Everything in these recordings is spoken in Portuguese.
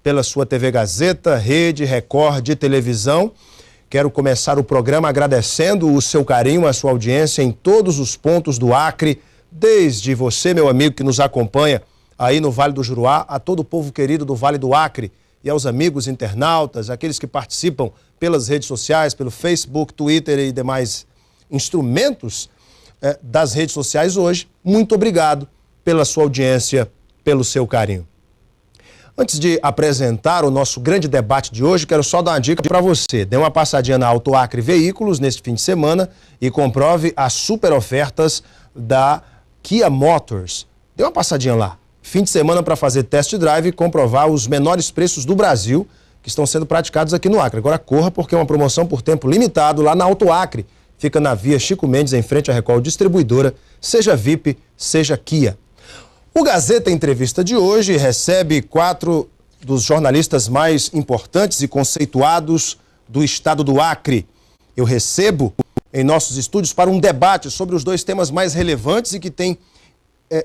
pela sua TV Gazeta, Rede, Record de televisão. Quero começar o programa agradecendo o seu carinho, a sua audiência em todos os pontos do Acre, desde você, meu amigo, que nos acompanha aí no Vale do Juruá, a todo o povo querido do Vale do Acre e aos amigos internautas, aqueles que participam pelas redes sociais, pelo Facebook, Twitter e demais instrumentos das redes sociais hoje. Muito obrigado pela sua audiência, pelo seu carinho. Antes de apresentar o nosso grande debate de hoje, quero só dar uma dica para você. Dê uma passadinha na Auto Acre Veículos neste fim de semana e comprove as super ofertas da Kia Motors. Dê uma passadinha lá. Fim de semana para fazer test drive e comprovar os menores preços do Brasil que estão sendo praticados aqui no Acre. Agora corra, porque é uma promoção por tempo limitado lá na Auto Acre. Fica na Via Chico Mendes, em frente à Record Distribuidora, seja VIP, seja Kia. O Gazeta Entrevista de hoje recebe 4 dos jornalistas mais importantes e conceituados do estado do Acre. Eu recebo em nossos estúdios para um debate sobre os 2 temas mais relevantes e que têm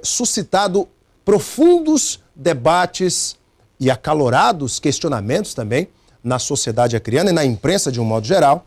suscitado profundos debates e acalorados questionamentos também na sociedade acreana e na imprensa de um modo geral,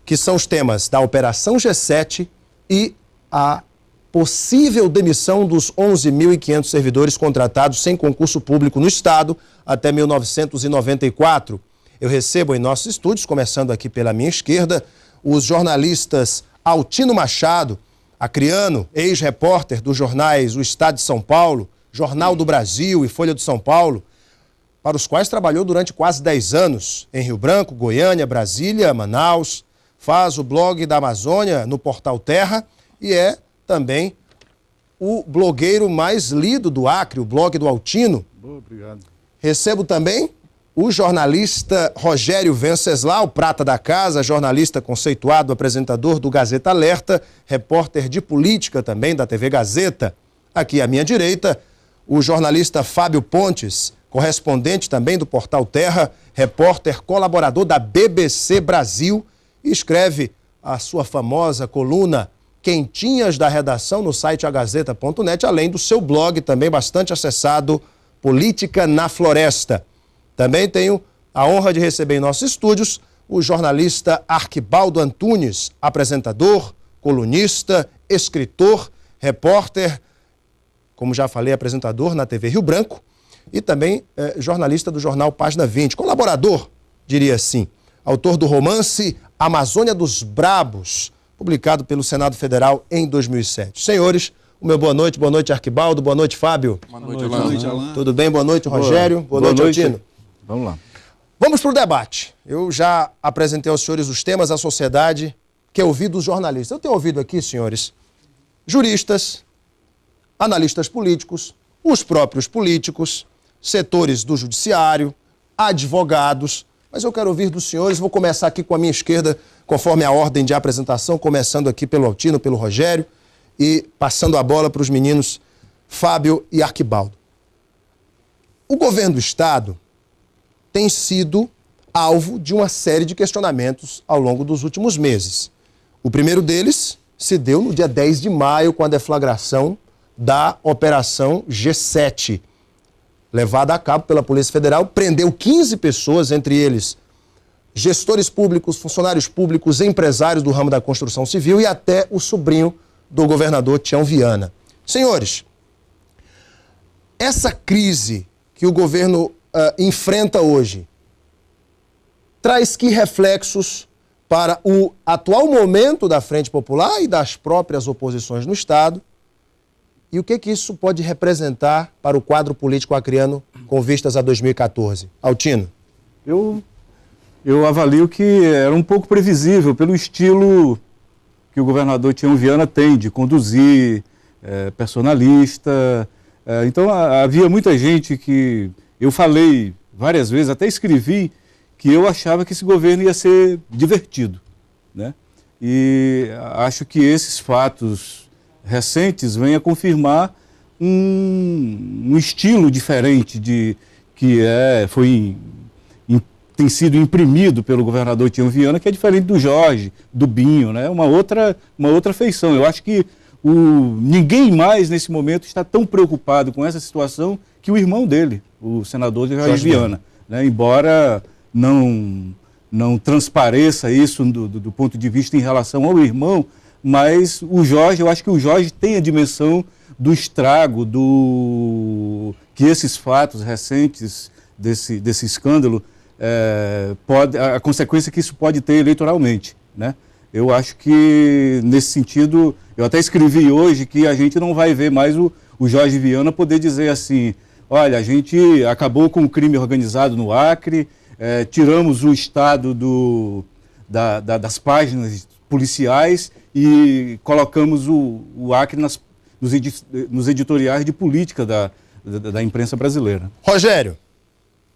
que são os temas da Operação G7 e a possível demissão dos 11.500 servidores contratados sem concurso público no Estado até 1994. Eu recebo em nossos estúdios, começando aqui pela minha esquerda, os jornalistas Altino Machado, acreano, ex-repórter dos jornais O Estado de São Paulo, Jornal do Brasil e Folha de São Paulo, para os quais trabalhou durante quase 10 anos em Rio Branco, Goiânia, Brasília, Manaus. Faz o blog da Amazônia no Portal Terra e é também o blogueiro mais lido do Acre, o blog do Altino. Boa, obrigado. Recebo também o jornalista Rogério Venceslau, prata da casa, jornalista conceituado, apresentador do Gazeta Alerta, repórter de política também da TV Gazeta. Aqui à minha direita, o jornalista Fábio Pontes, correspondente também do Portal Terra, repórter colaborador da BBC Brasil, e escreve a sua famosa coluna Quentinhas da Redação no site agazeta.net, além do seu blog também bastante acessado, Política na Floresta. Também tenho a honra de receber em nossos estúdios o jornalista Arquibaldo Antunes, apresentador, colunista, escritor, repórter, como já falei, apresentador na TV Rio Branco e também jornalista do jornal Página 20, colaborador, diria assim, autor do romance Amazônia dos Brabos, publicado pelo Senado Federal em 2007. Senhores, o meu boa noite Arquibaldo, boa noite Fábio. Boa noite, Alain. Tudo bem? Boa noite, Rogério. Boa noite, Altino. Vamos lá. Vamos para o debate. Eu já apresentei aos senhores os temas da sociedade que eu ouvi dos jornalistas. Eu tenho ouvido aqui, senhores, juristas, analistas políticos, os próprios políticos, setores do judiciário, advogados, mas eu quero ouvir dos senhores. Vou começar aqui com a minha esquerda, conforme a ordem de apresentação, começando aqui pelo Altino, pelo Rogério e passando a bola para os meninos Fábio e Arquibaldo. O governo do Estado tem sido alvo de uma série de questionamentos ao longo dos últimos meses. O primeiro deles se deu no dia 10 de maio, com a deflagração da Operação G7, levada a cabo pela Polícia Federal, prendeu 15 pessoas, entre eles gestores públicos, funcionários públicos, empresários do ramo da construção civil e até o sobrinho do governador Tião Viana. Senhores, essa crise que o governo enfrenta hoje traz que reflexos para o atual momento da Frente Popular e das próprias oposições no Estado? E o que isso pode representar para o quadro político acreano com vistas a 2014? Altino. Eu avalio que era um pouco previsível pelo estilo que o governador Tião Viana tem de conduzir, personalista. Então havia muita gente que eu falei várias vezes, até escrevi, que eu achava que esse governo ia ser divertido, né? E acho que esses fatos recentes vêm a confirmar um estilo diferente tem sido imprimido pelo governador Tião Viana, que é diferente do Jorge, do Binho, né? Uma outra feição. Eu acho que ninguém mais nesse momento está tão preocupado com essa situação que o irmão dele, o senador Jorge Viana, né? Embora não transpareça isso do ponto de vista em relação ao irmão, mas eu acho que o Jorge tem a dimensão do estrago, que esses fatos recentes desse escândalo, a consequência que isso pode ter eleitoralmente, né? Eu acho que, nesse sentido, eu até escrevi hoje que a gente não vai ver mais o Jorge Viana poder dizer assim, olha, a gente acabou com o crime organizado no Acre, tiramos o Estado das páginas policiais e colocamos o Acre nos editoriais de política da imprensa brasileira. Rogério.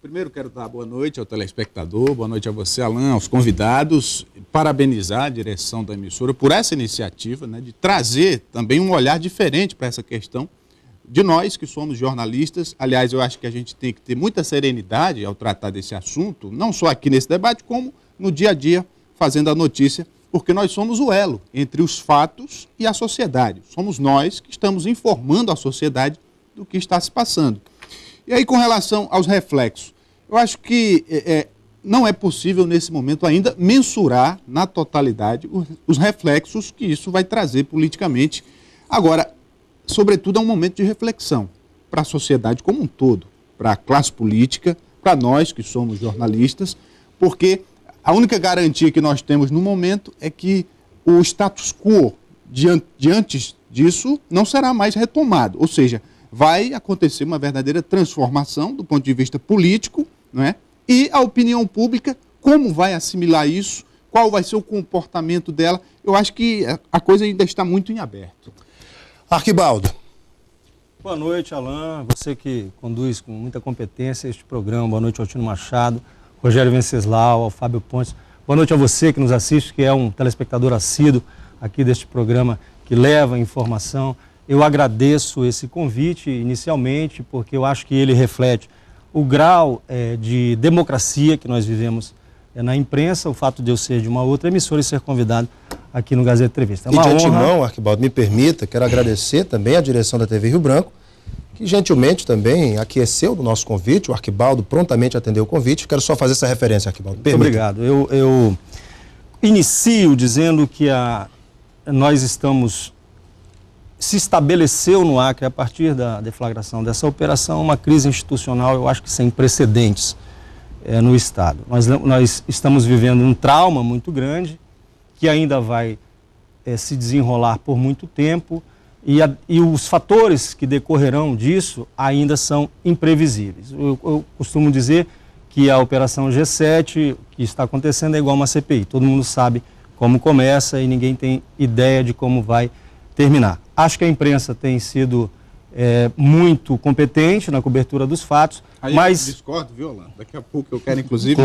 Primeiro quero dar boa noite ao telespectador, boa noite a você, Alain, aos convidados, parabenizar a direção da emissora por essa iniciativa, né, de trazer também um olhar diferente para essa questão de nós que somos jornalistas. Aliás, eu acho que a gente tem que ter muita serenidade ao tratar desse assunto, não só aqui nesse debate, como no dia a dia, fazendo a notícia, porque nós somos o elo entre os fatos e a sociedade. Somos nós que estamos informando a sociedade do que está se passando. E aí, com relação aos reflexos, eu acho que não é possível, nesse momento ainda, mensurar na totalidade os reflexos que isso vai trazer politicamente. Agora, sobretudo, é um momento de reflexão para a sociedade como um todo, para a classe política, para nós que somos jornalistas, porque a única garantia que nós temos no momento é que o status quo diante disso não será mais retomado, ou seja, vai acontecer uma verdadeira transformação do ponto de vista político, não é? E a opinião pública, como vai assimilar isso, qual vai ser o comportamento dela, eu acho que a coisa ainda está muito em aberto. Arquibaldo. Boa noite, Alain, você que conduz com muita competência este programa. Boa noite ao Tino Machado, Rogério Venceslau, ao Fábio Pontes. Boa noite a você que nos assiste, que é um telespectador assíduo aqui deste programa que leva informação. Eu agradeço esse convite inicialmente, porque eu acho que ele reflete o grau de democracia que nós vivemos na imprensa, o fato de eu ser de uma outra emissora e ser convidado aqui no Gazeta Entrevista. É uma honra. De antemão, honra. Arquibaldo, me permita, quero agradecer também à direção da TV Rio Branco, que gentilmente também aqueceu do nosso convite. O Arquibaldo prontamente atendeu o convite. Quero só fazer essa referência, Arquibaldo. Muito obrigado. Eu inicio dizendo que nós estamos... Se estabeleceu no Acre, a partir da deflagração dessa operação, uma crise institucional, eu acho que sem precedentes no Estado. Nós estamos vivendo um trauma muito grande, que ainda vai se desenrolar por muito tempo, e os fatores que decorrerão disso ainda são imprevisíveis. Eu costumo dizer que a Operação G7, que está acontecendo, é igual uma CPI. Todo mundo sabe como começa e ninguém tem ideia de como vai terminar. Acho que a imprensa tem sido muito competente na cobertura dos fatos, aí mas... Eu discordo, viu, Alain? Daqui a pouco eu quero, inclusive...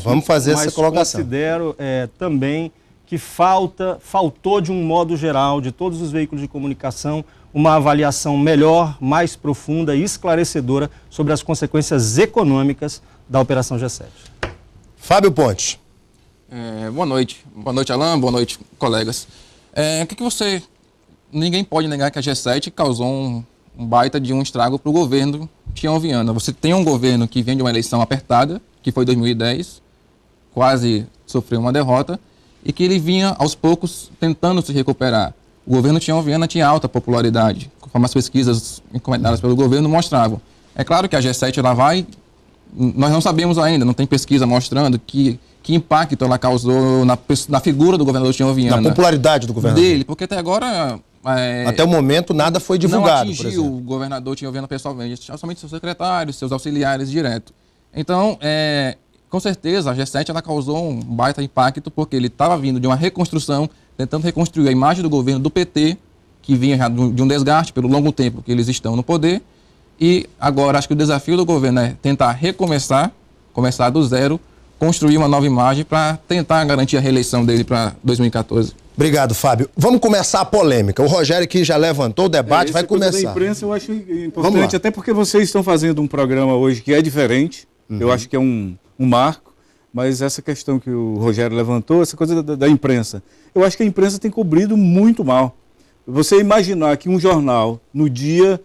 Vamos fazer essa colocação. Mas considero também que faltou de um modo geral, de todos os veículos de comunicação, uma avaliação melhor, mais profunda e esclarecedora sobre as consequências econômicas da Operação G7. Fábio Pontes. Boa noite. Boa noite, Alain. Boa noite, colegas. Ninguém pode negar que a G7 causou um baita de um estrago para o governo Tião Viana. Você tem um governo que vem de uma eleição apertada, que foi 2010, quase sofreu uma derrota, e que ele vinha, aos poucos, tentando se recuperar. O governo Tião Viana tinha alta popularidade, como as pesquisas encomendadas pelo governo mostravam. É claro que a G7 ela vai... Nós não sabemos ainda, não tem pesquisa mostrando que impacto ela causou na figura do governador Tião Viana. Na popularidade do governador. Dele, porque até agora... Até o momento nada foi divulgado, não atingiu o governador Tião Viana pessoalmente, somente seus secretários, seus auxiliares direto. Então, com certeza, a G7 ela causou um baita impacto, porque ele estava vindo de uma reconstrução, tentando reconstruir a imagem do governo do PT, que vinha já de um desgaste pelo longo tempo que eles estão no poder, e agora acho que o desafio do governo é tentar recomeçar, começar do zero, construir uma nova imagem para tentar garantir a reeleição dele para 2014. Obrigado, Fábio. Vamos começar a polêmica. O Rogério aqui já levantou o debate, vai começar. Da imprensa eu acho importante, até porque vocês estão fazendo um programa hoje que é diferente, eu acho que é um marco, mas essa questão que o Rogério levantou, essa coisa da imprensa, eu acho que a imprensa tem cobrido muito mal. Você imaginar que um jornal, no dia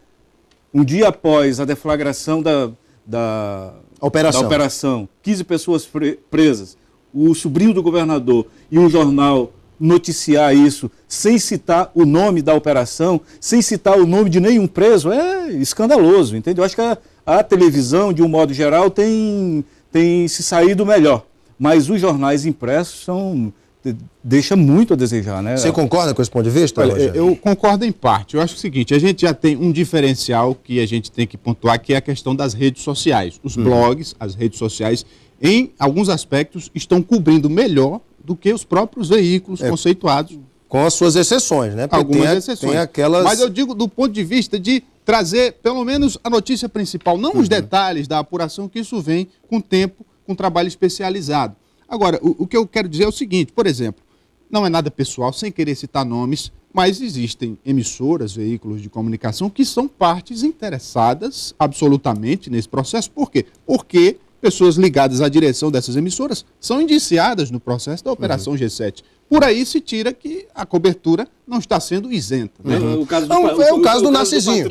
um dia após a deflagração da operação, 15 pessoas presas, o sobrinho do governador e um jornal noticiar isso sem citar o nome da operação, sem citar o nome de nenhum preso, é escandaloso, entende? Eu acho que a televisão, de um modo geral, tem se saído melhor, mas os jornais impressos deixa muito a desejar, né? Você concorda com esse ponto de vista? Olha, Rogério? eu concordo em parte. Eu acho o seguinte, a gente já tem um diferencial que a gente tem que pontuar, que é a questão das redes sociais. Os blogs, as redes sociais, em alguns aspectos, estão cobrindo melhor do que os próprios veículos conceituados. Com as suas exceções, né? Porque Algumas exceções. Tem aquelas... Mas eu digo do ponto de vista de trazer, pelo menos, a notícia principal, não os detalhes da apuração, que isso vem com tempo, com trabalho especializado. Agora, o que eu quero dizer é o seguinte, por exemplo, não é nada pessoal, sem querer citar nomes, mas existem emissoras, veículos de comunicação que são partes interessadas absolutamente nesse processo. Por quê? Porque pessoas ligadas à direção dessas emissoras são indiciadas no processo da Operação G7. Por aí se tira que a cobertura não está sendo isenta. Né? É o caso do Narcisinho.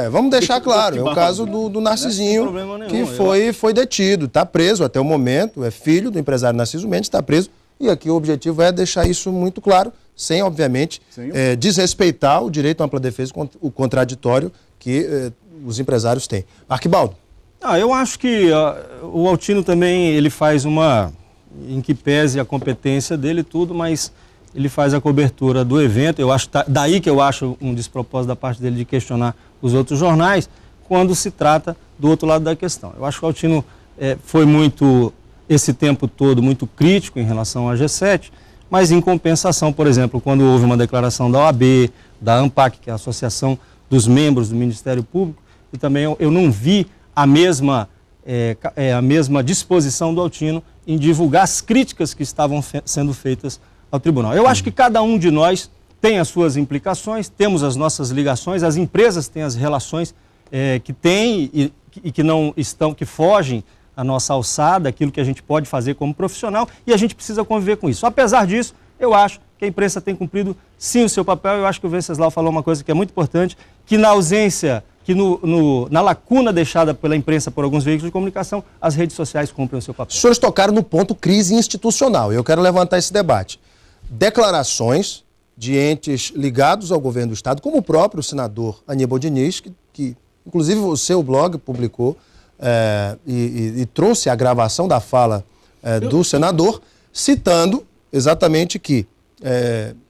Vamos deixar claro, é o caso do Narcisinho, que foi detido, está preso até o momento, é filho do empresário Narciso Mendes, está preso, e aqui o objetivo é deixar isso muito claro, sem, obviamente, desrespeitar o direito à ampla defesa, o contraditório que os empresários têm. Arquibaldo. Eu acho que o Altino também, ele faz em que pese a competência dele e tudo, mas ele faz a cobertura do evento. Eu acho daí que eu acho um despropósito da parte dele de questionar os outros jornais, quando se trata do outro lado da questão. Eu acho que o Altino foi esse tempo todo, muito crítico em relação à G7, mas em compensação, por exemplo, quando houve uma declaração da OAB, da ANPAC, que é a Associação dos Membros do Ministério Público, e também eu não vi a mesma disposição do Altino em divulgar as críticas que estavam sendo feitas ao tribunal. Eu acho que cada um de nós tem as suas implicações, temos as nossas ligações, as empresas têm as relações que têm e que não estão, que fogem à nossa alçada, aquilo que a gente pode fazer como profissional, e a gente precisa conviver com isso. Apesar disso, eu acho que a imprensa tem cumprido sim o seu papel. Eu acho que o Venceslau falou uma coisa que é muito importante, que na ausência, na lacuna deixada pela imprensa por alguns veículos de comunicação, as redes sociais cumprem o seu papel. Os senhores tocaram no ponto crise institucional, e eu quero levantar esse debate. Declarações de entes ligados ao governo do Estado, como o próprio senador Aníbal Diniz, que inclusive o seu blog publicou e trouxe a gravação da fala do senador, citando exatamente que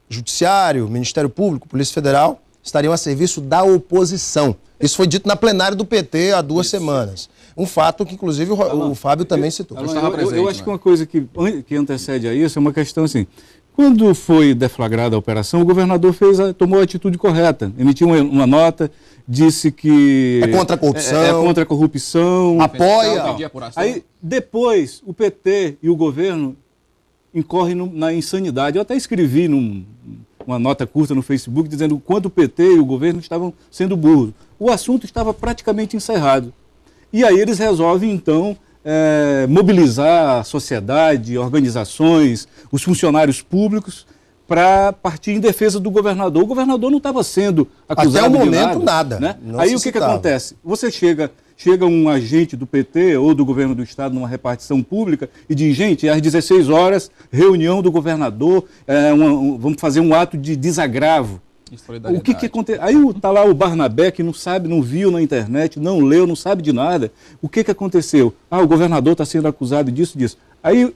Judiciário, Ministério Público, Polícia Federal estariam a serviço da oposição. Isso foi dito na plenária do PT há 2 semanas. Um fato que, inclusive, o Fábio também citou. Eu acho que uma coisa que antecede a isso é uma questão assim. Quando foi deflagrada a operação, o governador tomou a atitude correta. Emitiu uma nota, disse que... É contra a corrupção. É contra a corrupção. Apoia. Aí, depois, o PT e o governo incorrem na insanidade. Eu até escrevi uma nota curta no Facebook dizendo o quanto o PT e o governo estavam sendo burros. O assunto estava praticamente encerrado. E aí eles resolvem, então, mobilizar a sociedade, organizações, os funcionários públicos para partir em defesa do governador. O governador não estava sendo acusado até o de momento, nada. Né? Aí o que acontece? Você chega um agente do PT ou do governo do Estado numa repartição pública e diz, gente, às 16 horas, reunião do governador, vamos fazer um ato de desagravo. O que acontece? Aí está lá o Barnabé, que não sabe, não viu na internet, não leu, não sabe de nada. O que aconteceu? O governador está sendo acusado disso. Aí,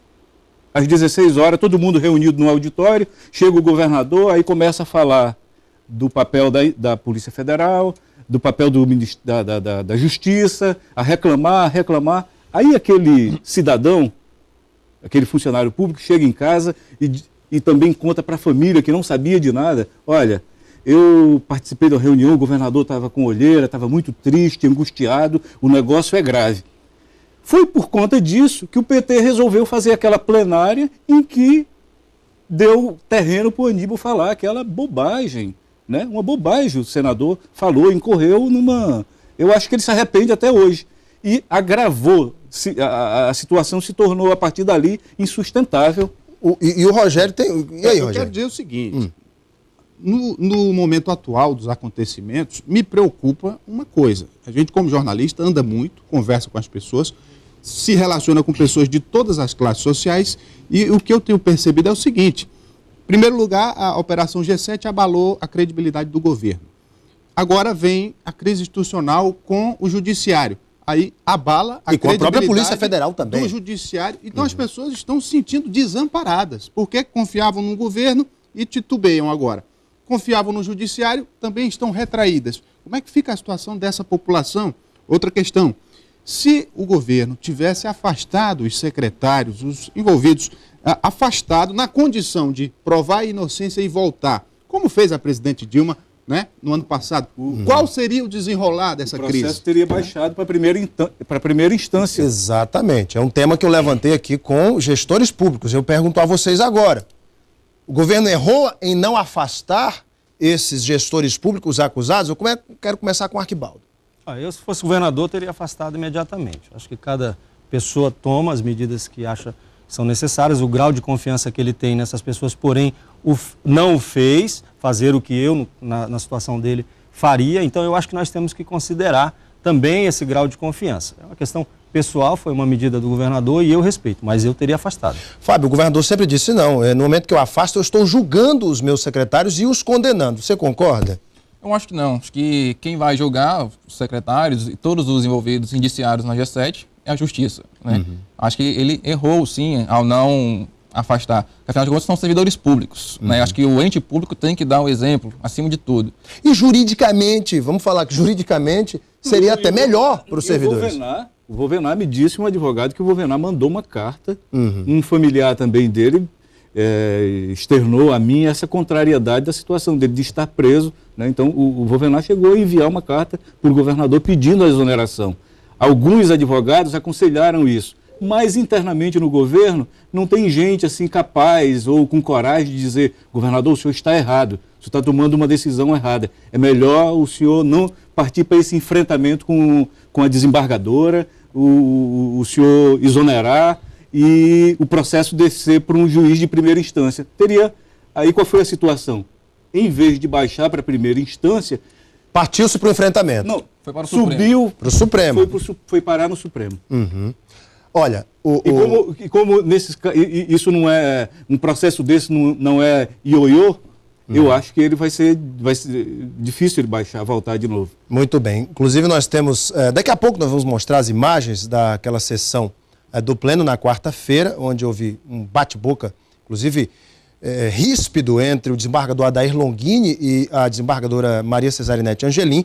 às 16 horas, todo mundo reunido no auditório, chega o governador, aí começa a falar do papel da Polícia Federal, do papel da Justiça, a reclamar. Aí aquele cidadão, aquele funcionário público, chega em casa e também conta para a família que não sabia de nada. Olha, eu participei da reunião, o governador estava com olheira, estava muito triste, angustiado, o negócio é grave. Foi por conta disso que o PT resolveu fazer aquela plenária em que deu terreno para o Aníbal falar aquela bobagem, né? Uma bobagem o senador falou, incorreu numa... Eu acho que ele se arrepende até hoje. E agravou, a situação se tornou, a partir dali, insustentável. E o Rogério tem... E aí, Rogério? Eu quero dizer o seguinte... no momento atual dos acontecimentos, me preocupa uma coisa. A gente, como jornalista, anda muito, conversa com as pessoas, se relaciona com pessoas de todas as classes sociais, e o que eu tenho percebido é o seguinte: em primeiro lugar, a Operação G7 abalou a credibilidade do governo. Agora vem a crise institucional com o judiciário. Aí abala a credibilidade com a própria Polícia Federal também. Do judiciário. Então as pessoas estão se sentindo desamparadas, porque confiavam no governo e titubeiam agora. Confiavam no judiciário, também estão retraídas. Como é que fica a situação dessa população? Outra questão: se o governo tivesse afastado os secretários, os envolvidos, afastado na condição de provar a inocência e voltar, como fez a presidente Dilma, né, no ano passado, qual seria o desenrolar dessa crise? O processo teria baixado para a primeira instância. Exatamente. É um tema que eu levantei aqui com gestores públicos. Eu pergunto a vocês agora: o governo errou em não afastar esses gestores públicos acusados? Eu quero começar com o Arquibaldo. Eu, se fosse governador, teria afastado imediatamente. Acho que cada pessoa toma as medidas que acha que são necessárias, o grau de confiança que ele tem nessas pessoas, porém, não o fez fazer o que eu, na situação dele, faria. Então, eu acho que nós temos que considerar também esse grau de confiança. É uma questão pessoal, foi uma medida do governador e eu respeito, mas eu teria afastado. Fábio, o governador sempre disse não. No momento que eu afasto, eu estou julgando os meus secretários e os condenando. Você concorda? Eu acho que não. Acho que quem vai julgar os secretários e todos os envolvidos indiciados na G7 é a Justiça, né? Acho que ele errou, sim, ao não afastar. Afinal de contas, são servidores públicos, né? Acho que o ente público tem que dar o exemplo, acima de tudo. E juridicamente, vamos falar que juridicamente seria até melhor para os servidores. O Vovenar me disse, um advogado, que o Vovenar mandou uma carta, um familiar também dele externou a mim essa contrariedade da situação dele, de estar preso, né? Então o Vovenar chegou a enviar uma carta para o governador pedindo a exoneração. Alguns advogados aconselharam isso, mas internamente no governo não tem gente assim capaz ou com coragem de dizer: governador, o senhor está errado, o senhor está tomando uma decisão errada, é melhor o senhor não partir para esse enfrentamento com a desembargadora, o senhor exonerar e o processo descer para um juiz de primeira instância. Aí qual foi a situação? Em vez de baixar para a primeira instância, partiu-se para o enfrentamento. Não, foi para o subiu para o Supremo. Foi parar no Supremo. Olha, como isso não é um processo desse, não é ioiô, eu acho que ele vai ser difícil ele baixar, voltar de novo. Muito bem. Inclusive nós temos, daqui a pouco nós vamos mostrar as imagens daquela sessão do Pleno na quarta-feira, onde houve um bate-boca, inclusive ríspido, entre o desembargador Adair Longini e a desembargadora Maria Cesarinete Angelim.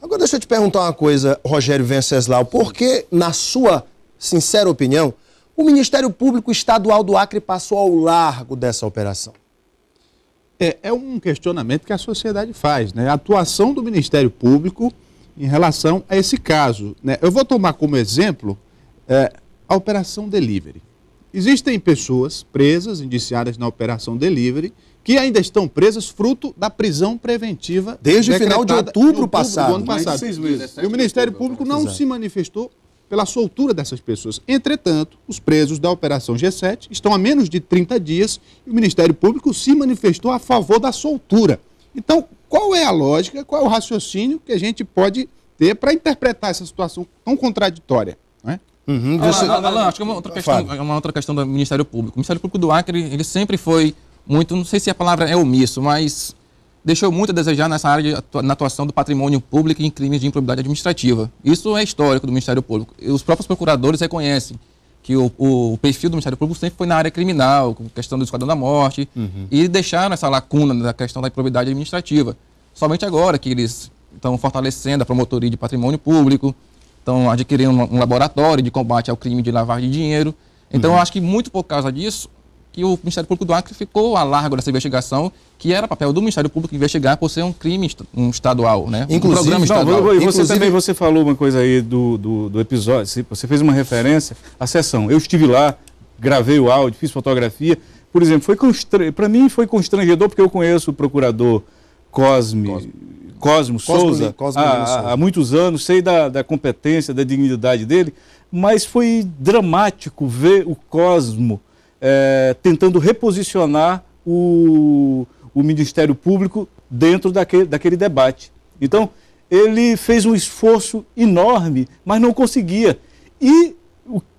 Agora deixa eu te perguntar uma coisa, Rogério Venceslau, por que, na sua sincera opinião, o Ministério Público Estadual do Acre passou ao largo dessa operação? É um questionamento que a sociedade faz, né? A atuação do Ministério Público em relação a esse caso, né? Eu vou tomar como exemplo a Operação Delivery. Existem pessoas presas, indiciadas na Operação Delivery, que ainda estão presas fruto da prisão preventiva desde o final de outubro passado. Do ano passado. 6 meses. E o Ministério Público não se manifestou pela soltura dessas pessoas. Entretanto, os presos da Operação G7 estão há menos de 30 dias e o Ministério Público se manifestou a favor da soltura. Então, qual é a lógica, qual é o raciocínio que a gente pode ter para interpretar essa situação tão contraditória, não é? Alan, acho que é uma outra questão do Ministério Público. O Ministério Público do Acre, ele sempre foi muito, não sei se a palavra é omisso, mas deixou muito a desejar nessa área na atuação do patrimônio público e em crimes de improbidade administrativa. Isso é histórico do Ministério Público. E os próprios procuradores reconhecem que o perfil do Ministério Público sempre foi na área criminal, com questão do Esquadrão da Morte, e deixaram essa lacuna da questão da improbidade administrativa. Somente agora que eles estão fortalecendo a promotoria de patrimônio público, estão adquirindo um laboratório de combate ao crime de lavagem de dinheiro. Então, eu acho que muito por causa disso, que o Ministério Público do Acre ficou a largo dessa investigação, que era papel do Ministério Público investigar por ser um crime estadual, né? Inclusive, um programa estadual. Você falou uma coisa aí do episódio, você fez uma referência à sessão. Eu estive lá, gravei o áudio, fiz fotografia. Por exemplo, para mim foi constrangedor, porque eu conheço o procurador Cosmo Souza há muitos anos, sei da competência, da dignidade dele, mas foi dramático ver o Cosmo tentando reposicionar o o Ministério Público dentro daquele debate. Então, ele fez um esforço enorme, mas não conseguia. E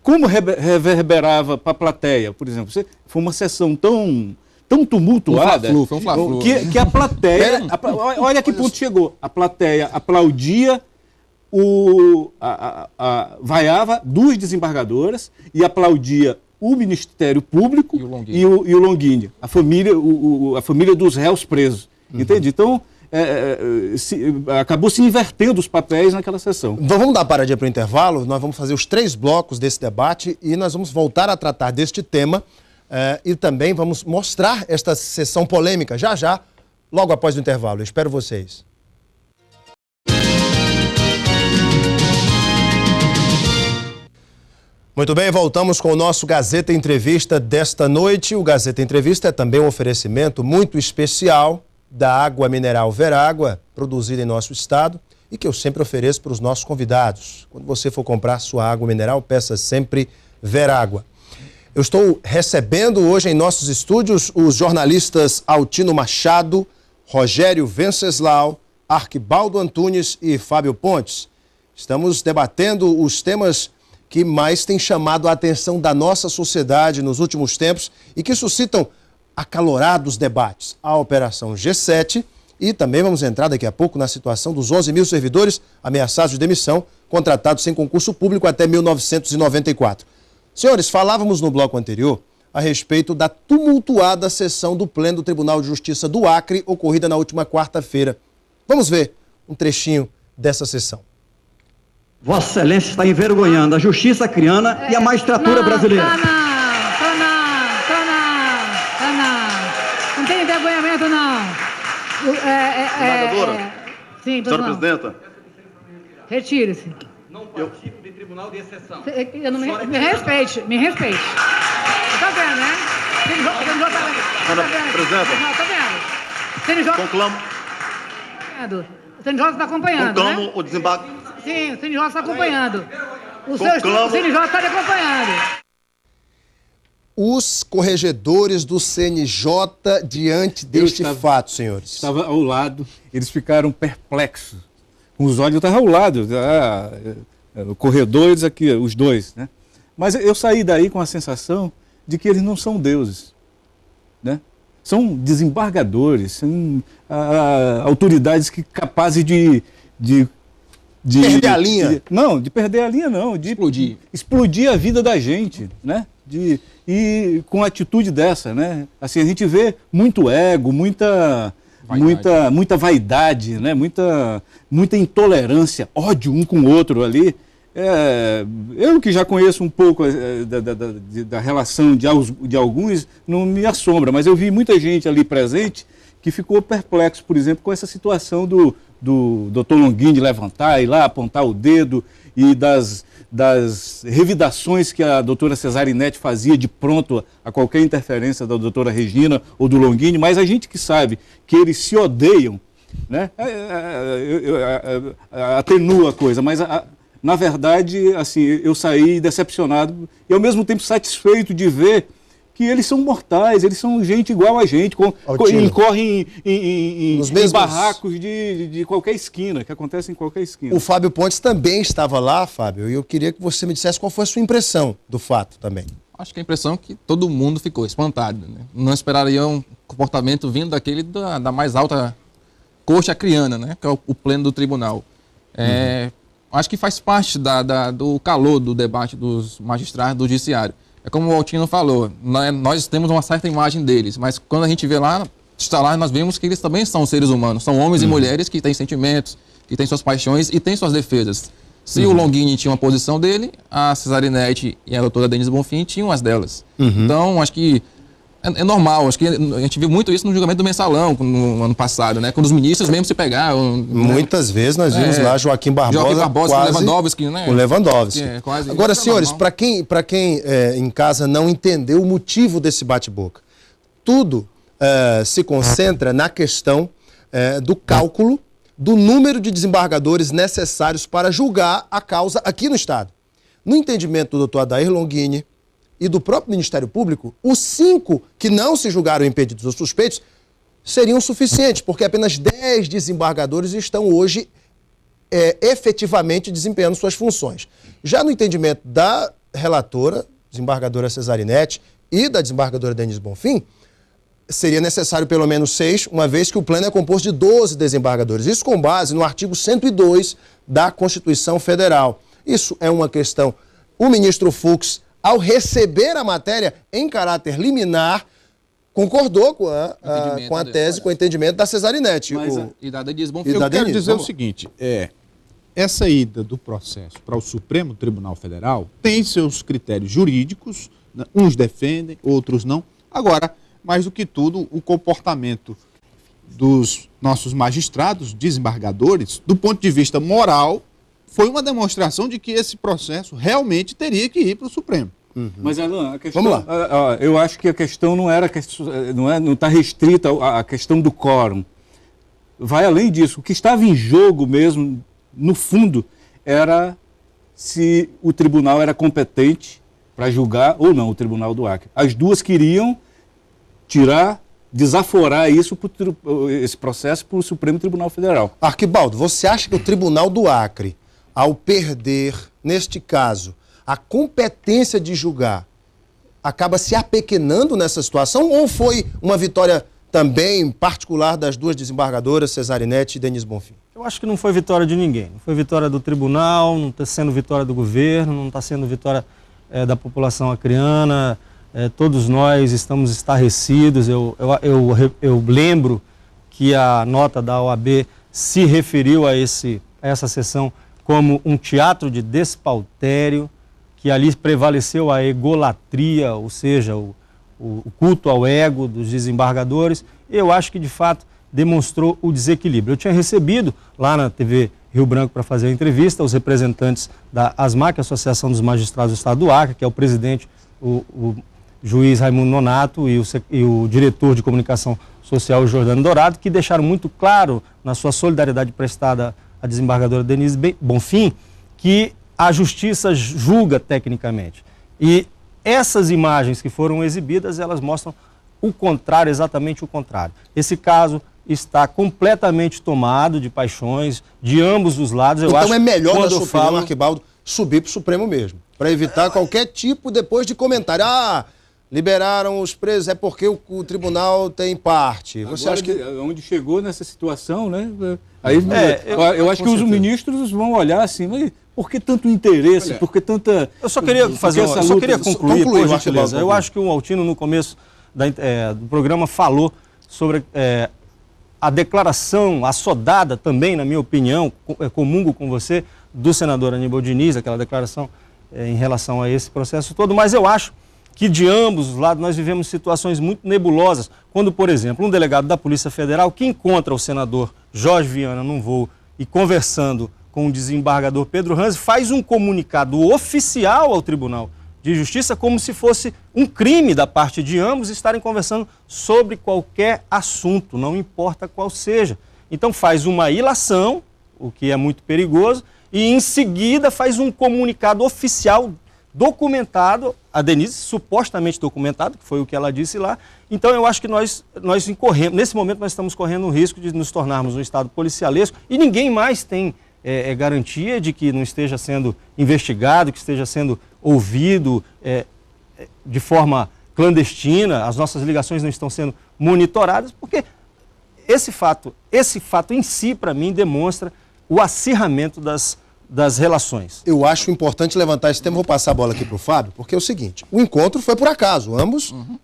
como reverberava para a plateia, por exemplo, foi uma sessão tão tumultuada, foi um fla-flu. que a plateia, olha que ponto chegou, a plateia aplaudia, vaiava duas desembargadoras e aplaudia o Ministério Público e o Longini, a família dos réus presos. Entende? Então, acabou se invertendo os papéis naquela sessão. Então vamos dar paradinha para o intervalo, nós vamos fazer os 3 blocos desse debate e nós vamos voltar a tratar deste tema e também vamos mostrar esta sessão polêmica já, logo após o intervalo. Eu espero vocês. Muito bem, voltamos com o nosso Gazeta Entrevista desta noite. O Gazeta Entrevista é também um oferecimento muito especial da água mineral Verágua, produzida em nosso estado e que eu sempre ofereço para os nossos convidados. Quando você for comprar sua água mineral, peça sempre Verágua. Eu estou recebendo hoje em nossos estúdios os jornalistas Altino Machado, Rogério Venceslau, Arquibaldo Antunes e Fábio Pontes. Estamos debatendo os temas que mais têm chamado a atenção da nossa sociedade nos últimos tempos e que suscitam acalorados debates. A Operação G7 e também vamos entrar daqui a pouco na situação dos 11 mil servidores ameaçados de demissão, contratados sem concurso público até 1994. Senhores, falávamos no bloco anterior a respeito da tumultuada sessão do Pleno do Tribunal de Justiça do Acre, ocorrida na última quarta-feira. Vamos ver um trechinho dessa sessão. Vossa Excelência está envergonhando a justiça acriana e a magistratura brasileira. Não tem envergonhamento, não. Senadora, sim, senhora presidenta. Retire-se. Não participo de tribunal de exceção. Eu não me respeite. Tá vendo, né? Senhora presidenta. Tá vendo? CNJ... Conclamo. O CNJ está acompanhando, Conclamo né? o desembarque. Sim, o CNJ está acompanhando. O Conclamo. CNJ está lhe acompanhando. Os corregedores do CNJ diante deste fato, senhores. Estava ao lado, eles ficaram perplexos. Com os olhos estavam ao lado, corredores aqui, os dois, né? Mas eu saí daí com a sensação de que eles não são deuses, né? São desembargadores, são autoridades capazes de perder a linha? Não, de perder a linha não, de explodir a vida da gente, né? E com atitude dessa, né? Assim, a gente vê muito ego, muita vaidade, né? Muita intolerância, ódio um com o outro ali. Eu que já conheço um pouco da relação de alguns, não me assombra, mas eu vi muita gente ali presente que ficou perplexo, por exemplo, com essa situação do Dr. Longini levantar, ir lá, apontar o dedo e das revidações que a doutora Cesarinete fazia de pronto a qualquer interferência da doutora Regina ou do Longini, mas a gente que sabe que eles se odeiam, né, atenua a coisa, mas na verdade, assim, eu saí decepcionado e ao mesmo tempo satisfeito de ver que eles são mortais, eles são gente igual a gente, incorrem em barracos de qualquer esquina, que acontece em qualquer esquina. O Fábio Pontes também estava lá, Fábio, e eu queria que você me dissesse qual foi a sua impressão do fato também. Acho que a impressão é que todo mundo ficou espantado, né? Não esperaria um comportamento vindo daquele da mais alta corte acriana, né? Que é o pleno do tribunal. Acho que faz parte do calor do debate dos magistrados do judiciário. É como o Altino falou, nós temos uma certa imagem deles, mas quando a gente vê lá, está lá, nós vemos que eles também são seres humanos, são homens e mulheres que têm sentimentos, que têm suas paixões e têm suas defesas. Se o Longini tinha uma posição dele, a Cesarinete e a doutora Denise Bonfim tinham as delas. Então, acho que é normal, acho que a gente viu muito isso no julgamento do Mensalão no ano passado, né? Quando os ministros mesmo se pegaram. Muitas vezes nós vimos lá Joaquim Barbosa quase, com Lewandowski, né? Com Lewandowski. Agora, senhores, para quem em casa não entendeu o motivo desse bate-boca, tudo se concentra na questão do cálculo do número de desembargadores necessários para julgar a causa aqui no Estado. No entendimento do doutor Adair Longini e do próprio Ministério Público, os 5 que não se julgaram impedidos ou suspeitos seriam suficientes, porque apenas 10 desembargadores estão hoje efetivamente desempenhando suas funções. Já no entendimento da relatora, desembargadora Cesarinete, e da desembargadora Denise Bonfim, seria necessário pelo menos 6, uma vez que o pleno é composto de 12 desembargadores. Isso com base no artigo 102 da Constituição Federal. Isso é uma questão. O ministro Fux, ao receber a matéria em caráter liminar, concordou com a tese, com o entendimento da Cesarinete. E da Denise Bonfim. Eu quero dizer o seguinte, essa ida do processo para o Supremo Tribunal Federal tem seus critérios jurídicos, né? Uns defendem, outros não. Agora, mais do que tudo, o comportamento dos nossos magistrados, desembargadores, do ponto de vista moral, foi uma demonstração de que esse processo realmente teria que ir para o Supremo. Mas, Alan, a questão, vamos lá. Eu acho que a questão não está restrita à questão do quórum. Vai além disso. O que estava em jogo mesmo, no fundo, era se o tribunal era competente para julgar ou não, o Tribunal do Acre. As duas queriam desaforar esse processo para o Supremo Tribunal Federal. Arquibaldo, você acha que o Tribunal do Acre, ao perder, neste caso, a competência de julgar, acaba se apequenando nessa situação, ou foi uma vitória também particular das duas desembargadoras, Cesarinete e Denise Bonfim? Eu acho que não foi vitória de ninguém. Não foi vitória do tribunal, não está sendo vitória do governo, não está sendo vitória da população acreana. Todos nós estamos estarrecidos. Eu lembro que a nota da OAB se referiu a essa sessão como um teatro de despautério, que ali prevaleceu a egolatria, ou seja, o culto ao ego dos desembargadores. Eu acho que, de fato, demonstrou o desequilíbrio. Eu tinha recebido lá na TV Rio Branco para fazer a entrevista os representantes da ASMAC, a Associação dos Magistrados do Estado do Acre, que é o presidente, o juiz Raimundo Nonato, e o diretor de comunicação social, Jordano Dourado, que deixaram muito claro, na sua solidariedade prestada à desembargadora Denise Bonfim, que a justiça julga tecnicamente. E essas imagens que foram exibidas, elas mostram o contrário, exatamente o contrário. Esse caso está completamente tomado de paixões de ambos os lados. Então é melhor, na sua opinião, Arquibaldo, subir para o Supremo mesmo, para evitar qualquer tipo, depois de comentário. Liberaram os presos, é porque o tribunal tem parte. Você acha que onde chegou nessa situação, né? Aí, eu acho que os ministros vão olhar assim, mas por que tanto interesse? Por que tanta... Eu só queria concluir, por gentileza. Eu acho que o Altino, no começo do programa, falou sobre a declaração assodada também, na minha opinião, comungo com você, do senador Aníbal Diniz, aquela declaração em relação a esse processo todo, mas eu acho que de ambos os lados nós vivemos situações muito nebulosas, quando, por exemplo, um delegado da Polícia Federal que encontra o senador Jorge Viana num voo e conversando com o desembargador Pedro Ranzi, faz um comunicado oficial ao Tribunal de Justiça como se fosse um crime da parte de ambos estarem conversando sobre qualquer assunto, não importa qual seja. Então faz uma ilação, o que é muito perigoso, e em seguida faz um comunicado oficial documentado, a Denise supostamente documentado, que foi o que ela disse lá. Então eu acho que nós incorremos, nesse momento nós estamos correndo o risco de nos tornarmos um Estado policialesco e ninguém mais tem garantia de que não esteja sendo investigado, que esteja sendo ouvido de forma clandestina, as nossas ligações não estão sendo monitoradas, porque esse fato em si, para mim, demonstra o acirramento das relações. Eu acho importante levantar esse tema, vou passar a bola aqui para o Fábio, porque é o seguinte, o encontro foi por acaso,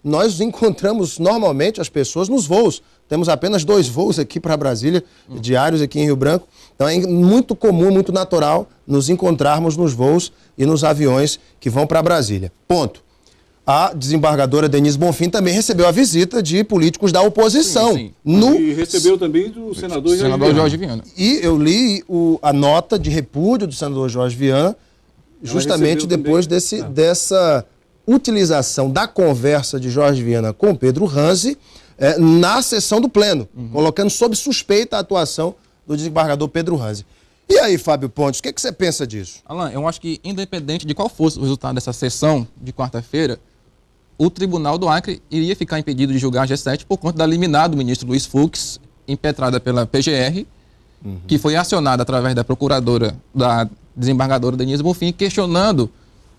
nós encontramos normalmente as pessoas nos voos, temos apenas 2 voos aqui para Brasília, diários aqui em Rio Branco, então é muito comum, muito natural nos encontrarmos nos voos e nos aviões que vão para Brasília. Ponto. A desembargadora Denise Bonfim também recebeu a visita de políticos da oposição. Sim. E recebeu também do senador Jorge Viana. E eu li a nota de repúdio do senador Jorge Viana, justamente depois dessa utilização da conversa de Jorge Viana com Pedro Ranzi na sessão do Pleno, colocando sob suspeita a atuação do desembargador Pedro Ranzi. E aí, Fábio Pontes, o que você pensa disso? Alan, eu acho que independente de qual fosse o resultado dessa sessão de quarta-feira, o Tribunal do Acre iria ficar impedido de julgar a G7 por conta da liminar do ministro Luiz Fux, impetrada pela PGR, que foi acionada através da procuradora, da desembargadora Denise Bonfim, questionando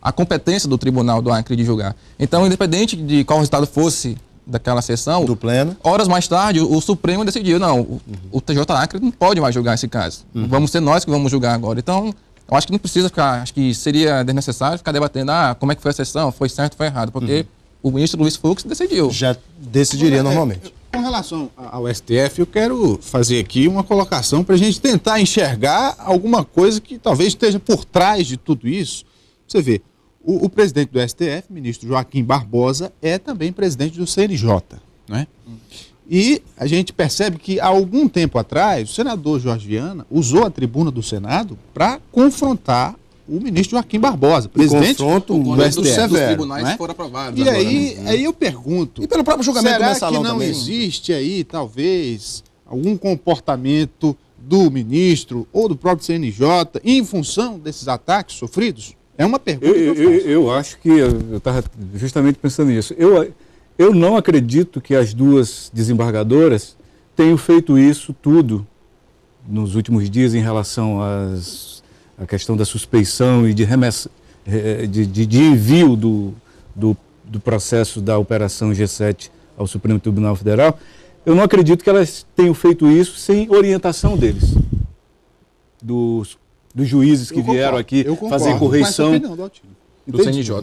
a competência do Tribunal do Acre de julgar. Então, independente de qual resultado fosse daquela sessão, do pleno, horas mais tarde, o Supremo decidiu, não, o TJ Acre não pode mais julgar esse caso. Vamos ser nós que vamos julgar agora. Então, eu acho que não precisa ficar, acho que seria desnecessário ficar debatendo, como é que foi a sessão, foi certo, foi errado, porque o ministro Luiz Fux decidiu. Já decidiria normalmente. Com relação ao STF, eu quero fazer aqui uma colocação para a gente tentar enxergar alguma coisa que talvez esteja por trás de tudo isso. Você vê, o presidente do STF, ministro Joaquim Barbosa, é também presidente do CNJ, né? E a gente percebe que há algum tempo atrás, o senador Jorge Viana usou a tribuna do Senado para confrontar o ministro Joaquim Barbosa, presidente do STF. Os tribunais foram aprovados. E aí eu pergunto, e pelo próprio julgamento do será mensalão que não também? existe aí, talvez, algum comportamento do ministro ou do próprio CNJ em função desses ataques sofridos? É uma pergunta que eu faço. Eu acho que, eu estava justamente pensando nisso, eu não acredito que as duas desembargadoras tenham feito isso tudo nos últimos dias em relação à questão da suspeição e de envio do processo da Operação G7 ao Supremo Tribunal Federal. Eu não acredito que elas tenham feito isso sem orientação deles, dos juízes que vieram aqui fazer correição. Do CNJ.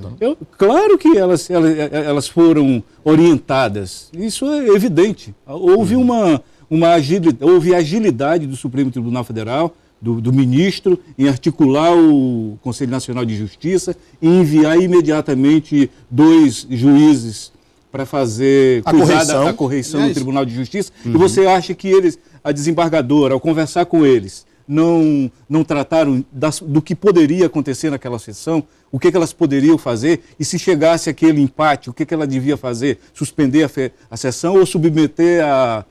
Claro que elas foram orientadas, isso é evidente. Houve houve agilidade do Supremo Tribunal Federal, do ministro, em articular o Conselho Nacional de Justiça e enviar imediatamente 2 juízes para fazer a correição do Tribunal de Justiça. E você acha que a desembargadora, ao conversar com eles, não trataram do que poderia acontecer naquela sessão, o que elas poderiam fazer, e se chegasse aquele empate, o que ela devia fazer? Suspender a sessão ou submeter a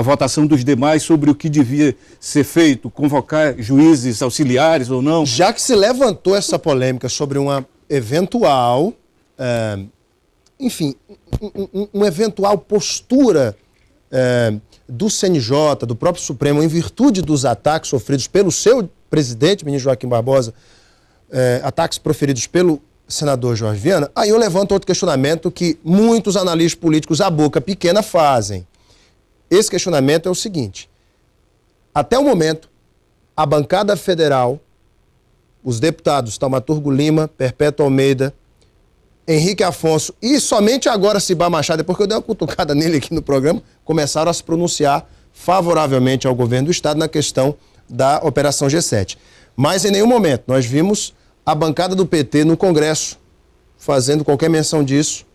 votação dos demais sobre o que devia ser feito, convocar juízes auxiliares ou não? Já que se levantou essa polêmica sobre uma eventual, uma eventual postura do CNJ, do próprio Supremo, em virtude dos ataques sofridos pelo seu presidente, ministro Joaquim Barbosa, ataques proferidos pelo senador Jorge Viana, aí eu levanto outro questionamento que muitos analistas políticos à boca pequena fazem. Esse questionamento é o seguinte: até o momento, a bancada federal, os deputados Taumaturgo Lima, Perpétuo Almeida, Henrique Afonso e somente agora Cibá Machado, depois que eu dei uma cutucada nele aqui no programa, começaram a se pronunciar favoravelmente ao governo do Estado na questão da Operação G7. Mas em nenhum momento nós vimos a bancada do PT no Congresso fazendo qualquer menção disso,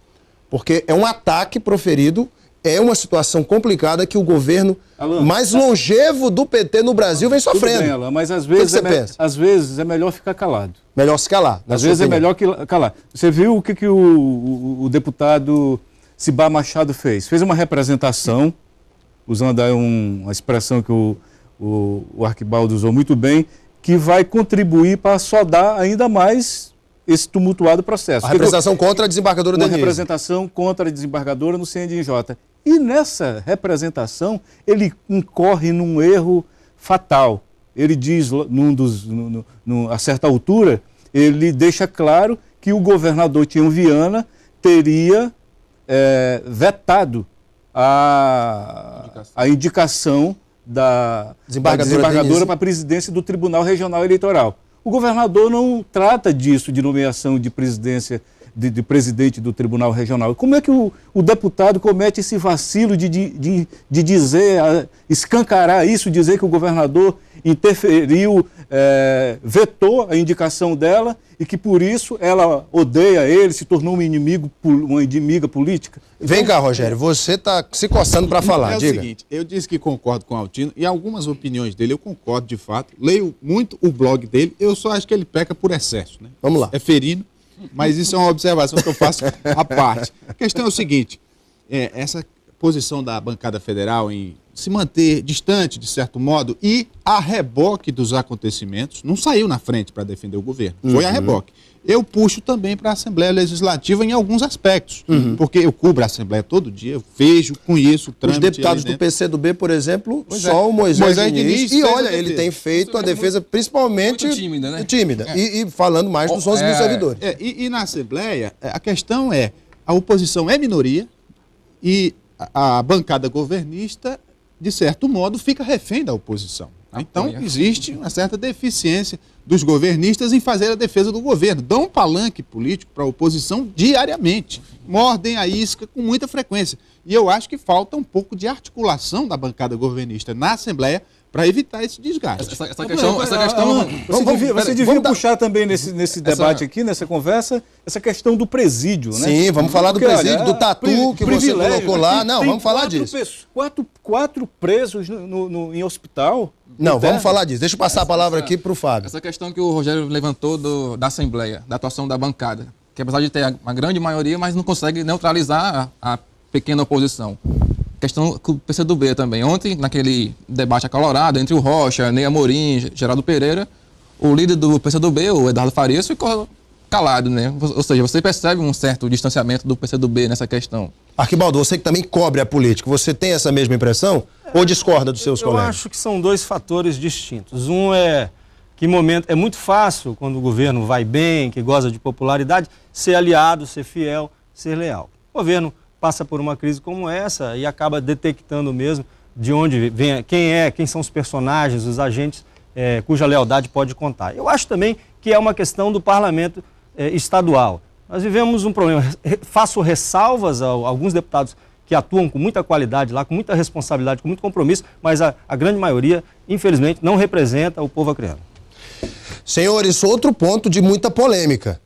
porque é um ataque proferido, é uma situação complicada que o governo mais longevo do PT no Brasil vem sofrendo. Bem, Alan, mas às vezes é melhor ficar calado. Melhor se calar. Às vezes é melhor calar. Você viu o que o deputado Cibá Machado fez? Fez uma representação, usando aí uma expressão que o Arquibaldo usou muito bem, que vai contribuir para sodar ainda mais esse tumultuado processo. A representação contra a desembargadora Denise. Uma representação contra a desembargadora no CNJ. E nessa representação, ele incorre num erro fatal. Ele diz, a certa altura, ele deixa claro que o governador Tião Viana teria vetado a indicação da desembargadora para a presidência do Tribunal Regional Eleitoral. O governador não trata disso, de nomeação de presidência, de presidente do Tribunal Regional. Como é que o deputado comete esse vacilo de dizer, escancarar isso, dizer que o governador interferiu, vetou a indicação dela e que por isso ela odeia ele, se tornou uma inimiga política? Vem cá, Rogério, você está se coçando para falar, diga. É o seguinte, eu disse que concordo com o Altino e algumas opiniões dele eu concordo de fato, leio muito o blog dele, eu só acho que ele peca por excesso, né? Vamos lá. É ferino, mas isso é uma observação que eu faço à parte. A questão é o seguinte, essa posição da bancada federal em se manter distante, de certo modo, e a reboque dos acontecimentos, não saiu na frente para defender o governo, foi a reboque. Eu puxo também para a Assembleia Legislativa em alguns aspectos, porque eu cubro a Assembleia todo dia, eu vejo, conheço o trâmite. Os deputados do PCdoB, por exemplo, só o Moisés Diniz, e olha, ele tem feito a defesa principalmente muito tímida, né? E falando mais dos 11 mil servidores. E na Assembleia, a questão é, a oposição é minoria e a bancada governista, de certo modo, fica refém da oposição. Então, existe uma certa deficiência dos governistas em fazer a defesa do governo. Dão um palanque político para a oposição diariamente. Mordem a isca com muita frequência. E eu acho que falta um pouco de articulação da bancada governista na Assembleia para evitar esse desgaste. Essa questão você devia puxar também nesse debate aqui, nessa conversa, essa questão do presídio, né? Sim, vamos falar do presídio, do tatu que você colocou lá. Não, vamos falar disso. Quatro presos em hospital. Não, vamos falar disso. Deixa eu passar a palavra aqui para o Fábio. Essa questão que o Rogério levantou da Assembleia, da atuação da bancada, que apesar de ter uma grande maioria, mas não consegue neutralizar a pequena oposição. Questão com o PCdoB também. Ontem, naquele debate acalorado entre o Rocha, Ney Amorim, Geraldo Pereira, o líder do PCdoB, o Eduardo Farias, ficou calado, né? Ou seja, você percebe um certo distanciamento do PCdoB nessa questão. Arquibaldo, você que também cobre a política, você tem essa mesma impressão ou discorda dos seus colegas? Eu acho que são dois fatores distintos. Um é que momento é muito fácil, quando o governo vai bem, que goza de popularidade, ser aliado, ser fiel, ser leal. O governo passa por uma crise como essa e acaba detectando mesmo de onde vem, quem são os personagens, os agentes cuja lealdade pode contar. Eu acho também que é uma questão do parlamento estadual. Nós vivemos um problema. Faço ressalvas a alguns deputados que atuam com muita qualidade lá, com muita responsabilidade, com muito compromisso, mas a grande maioria, infelizmente, não representa o povo acreano. Senhores, outro ponto de muita polêmica.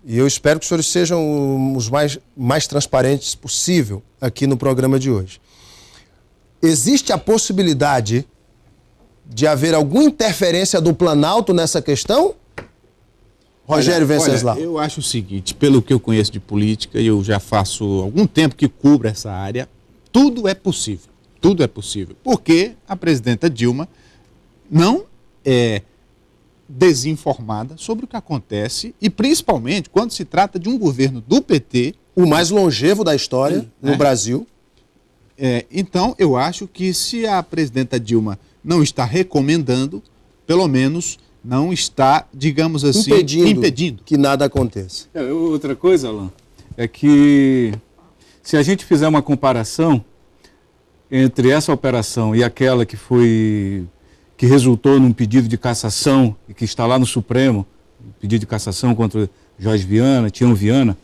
E eu espero que os senhores sejam os mais transparentes possível aqui no programa de hoje. Existe a possibilidade de haver alguma interferência do Planalto nessa questão? Rogério Venceslau. Eu acho o seguinte, pelo que eu conheço de política, e eu já faço algum tempo que cubro essa área, tudo é possível. Tudo é possível. Porque a presidenta Dilma não é desinformada sobre o que acontece e principalmente quando se trata de um governo do PT, o mais longevo da história no Brasil. Então eu acho que se a presidenta Dilma não está recomendando, pelo menos não está, digamos assim, impedindo que nada aconteça. Outra coisa, Alan, é que se a gente fizer uma comparação entre essa operação e aquela que resultou num pedido de cassação e que está lá no Supremo, pedido de cassação contra Jorge Viana, Tião Viana,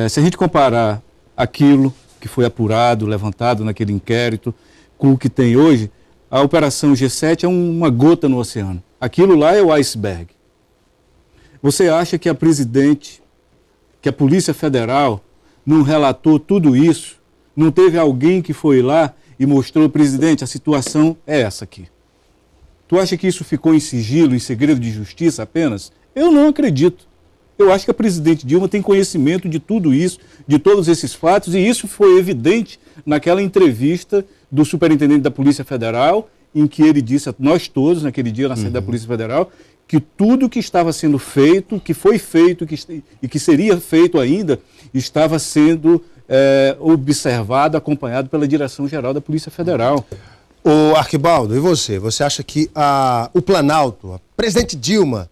se a gente comparar aquilo que foi apurado, levantado naquele inquérito, com o que tem hoje, a Operação G7 é uma gota no oceano. Aquilo lá é o iceberg. Você acha que a presidente, que a Polícia Federal não relatou tudo isso? Não teve alguém que foi lá e mostrou, presidente, a situação é essa aqui? Tu acha que isso ficou em sigilo, em segredo de justiça apenas? Eu não acredito. Eu acho que a presidente Dilma tem conhecimento de tudo isso, de todos esses fatos, e isso foi evidente naquela entrevista do superintendente da Polícia Federal, em que ele disse a nós todos, naquele dia na sede da Polícia Federal, que tudo que estava sendo feito, que foi feito e que seria feito ainda, estava sendo observado, acompanhado pela Direção-Geral da Polícia Federal. Ô Arquibaldo, e você? Você acha que o Planalto, a presidente Dilma,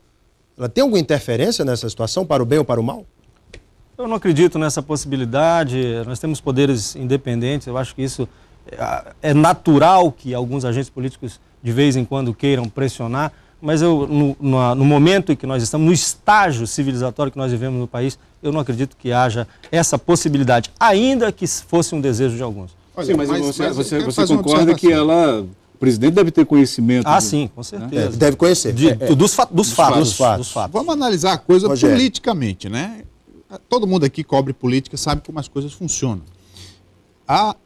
ela tem alguma interferência nessa situação, para o bem ou para o mal? Eu não acredito nessa possibilidade. Nós temos poderes independentes. Eu acho que isso é natural que alguns agentes políticos de vez em quando queiram pressionar, mas no momento em que nós estamos, no estágio civilizatório que nós vivemos no país, eu não acredito que haja essa possibilidade, ainda que fosse um desejo de alguns. Olha, sim, mas você concorda que o presidente deve ter conhecimento? Sim, com certeza. Deve conhecer. Dos fatos. Vamos analisar a coisa politicamente, né? Todo mundo aqui cobre política, sabe como as coisas funcionam. A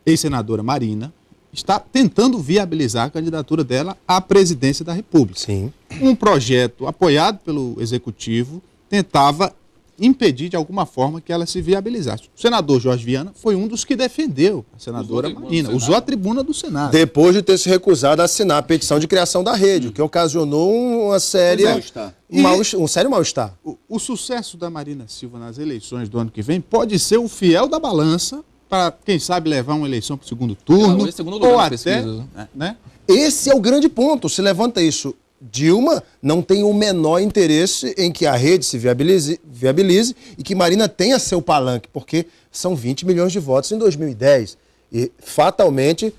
ex-senadora Marina está tentando viabilizar a candidatura dela à presidência da República. Sim. Um projeto apoiado pelo Executivo tentava impedir de alguma forma que ela se viabilizasse. O senador Jorge Viana foi um dos que defendeu a senadora Marina, usou a tribuna do Senado. Depois de ter se recusado a assinar a petição de criação da rede, o que ocasionou uma séria um sério mal-estar. O sucesso da Marina Silva nas eleições do ano que vem pode ser o fiel da balança para, quem sabe, levar uma eleição para o segundo turno, ou até... né? Esse é o grande ponto, se levanta isso. Dilma não tem o menor interesse em que a rede se viabilize e que Marina tenha seu palanque, porque são 20 milhões de votos em 2010 e fatalmente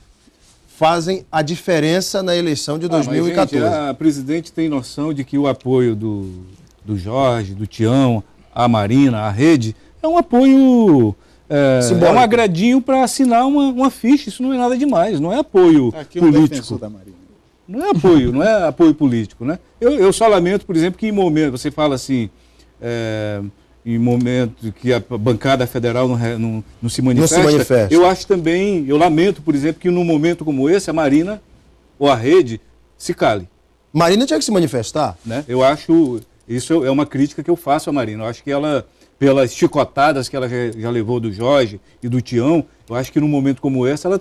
fazem a diferença na eleição de 2014. Mas, gente, a presidente tem noção de que o apoio do Jorge, do Tião, a Marina, a rede, é um apoio... É um agradinho para assinar uma ficha, isso não é nada demais, não é apoio político. Da Marina. Não é apoio político, né? Eu só lamento, por exemplo, que em momento, você fala assim, em momento que a bancada federal não se manifesta, eu acho também, eu lamento, por exemplo, que num momento como esse, a Marina ou a rede se cale. Marina tinha que se manifestar. Né? Eu acho, isso é uma crítica que eu faço à Marina, eu acho que ela... pelas chicotadas que ela já levou do Jorge e do Tião, eu acho que num momento como esse, ela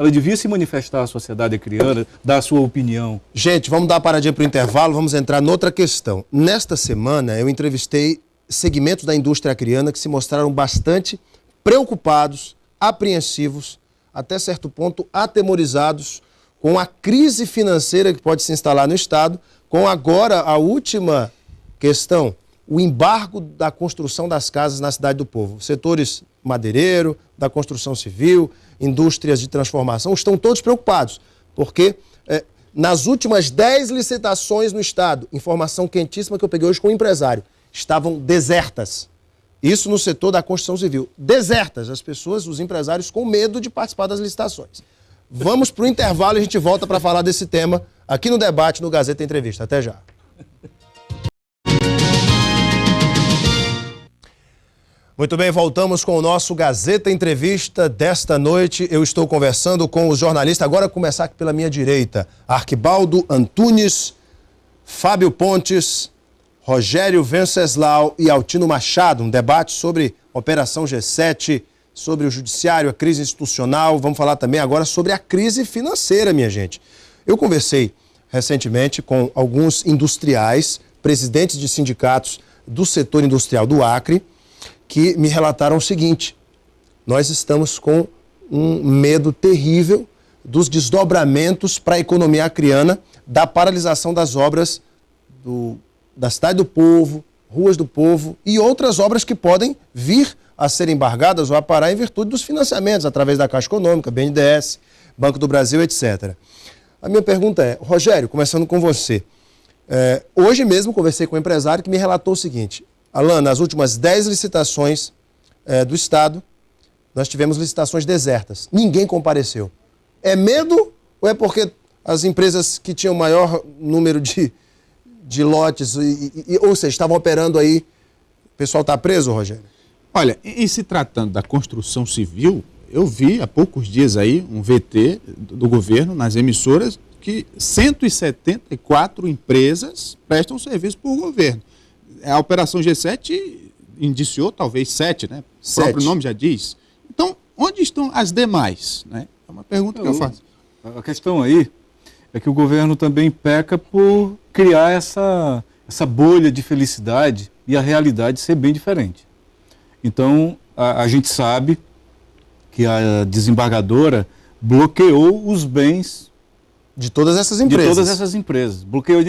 devia se manifestar à sociedade acriana, dar a sua opinião. Gente, vamos dar uma paradinha para o intervalo, vamos entrar noutra questão. Nesta semana, eu entrevistei segmentos da indústria acriana que se mostraram bastante preocupados, apreensivos, até certo ponto atemorizados com a crise financeira que pode se instalar no Estado, com agora a última questão, o embargo da construção das casas na Cidade do Povo. Setores madeireiro, da construção civil, indústrias de transformação, estão todos preocupados, porque nas últimas 10 licitações no Estado, informação quentíssima que eu peguei hoje com o empresário, estavam desertas. Isso no setor da construção civil. Desertas, as pessoas, os empresários com medo de participar das licitações. Vamos para o intervalo e a gente volta para falar desse tema aqui no debate, no Gazeta Entrevista. Até já. Muito bem, voltamos com o nosso Gazeta Entrevista desta noite. Eu estou conversando com os jornalistas. Agora começar aqui pela minha direita. Arquibaldo Antunes, Fábio Pontes, Rogério Venceslau e Altino Machado. Um debate sobre Operação G7, sobre o judiciário, a crise institucional. Vamos falar também agora sobre a crise financeira, minha gente. Eu conversei recentemente com alguns industriais, presidentes de sindicatos do setor industrial do Acre, que me relataram o seguinte: nós estamos com um medo terrível dos desdobramentos para a economia acreana, da paralisação das obras da Cidade do Povo, Ruas do Povo e outras obras que podem vir a ser embargadas ou a parar em virtude dos financiamentos, através da Caixa Econômica, BNDES, Banco do Brasil, etc. A minha pergunta é, Rogério, começando com você, hoje mesmo conversei com um empresário que me relatou o seguinte: Alan, nas últimas 10 licitações do Estado, nós tivemos licitações desertas. Ninguém compareceu. É medo ou é porque as empresas que tinham maior número de lotes, ou seja, estavam operando aí, o pessoal está preso, Rogério? Olha, em se tratando da construção civil, eu vi há poucos dias aí um VT do governo nas emissoras que 174 empresas prestam serviço para o governo. A Operação G7 indiciou talvez 7, né? O próprio nome já diz. Então, onde estão as demais? Né? É uma pergunta que eu faço. A questão aí é que o governo também peca por criar essa bolha de felicidade e a realidade ser bem diferente. Então, a gente sabe que a desembargadora bloqueou os bens de todas essas empresas. De todas essas empresas. Bloqueou,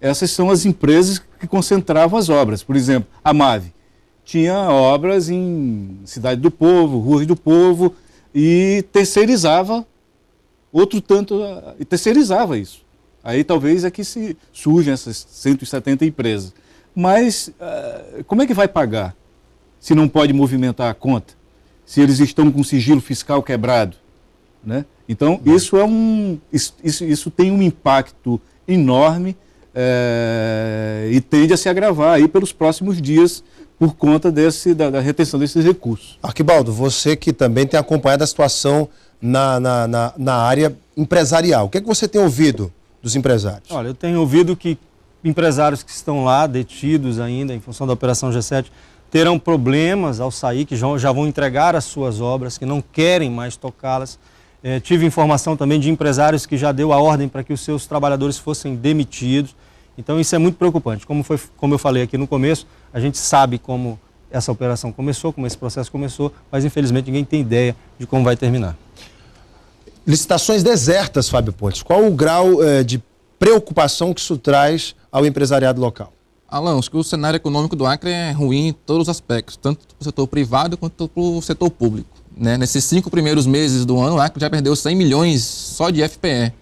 essas são as empresas que concentravam as obras. Por exemplo, a MAVE tinha obras em Cidade do Povo, Ruas do Povo, e terceirizava outro tanto, e terceirizava isso. Aí talvez é que surgem essas 170 empresas. Mas como é que vai pagar se não pode movimentar a conta? Se eles estão com sigilo fiscal quebrado? Né? Então, isso tem um impacto enorme e tende a se agravar aí pelos próximos dias por conta da retenção desses recursos. Arquibaldo, você que também tem acompanhado a situação na área empresarial, o que é que você tem ouvido dos empresários? Olha, eu tenho ouvido que empresários que estão lá detidos ainda em função da Operação G7 terão problemas ao sair, que já vão entregar as suas obras, que não querem mais tocá-las. Tive informação também de empresários que já deu a ordem para que os seus trabalhadores fossem demitidos. Então isso é muito preocupante. Como eu falei aqui no começo, a gente sabe como essa operação começou, como esse processo começou, mas infelizmente ninguém tem ideia de como vai terminar. Licitações desertas, Fábio Pontes. Qual o grau de preocupação que isso traz ao empresariado local? Alan, acho que o cenário econômico do Acre é ruim em todos os aspectos, tanto para o setor privado quanto para o setor público. Nesses 5 primeiros meses do ano, o Acre já perdeu 100 milhões só de FPE.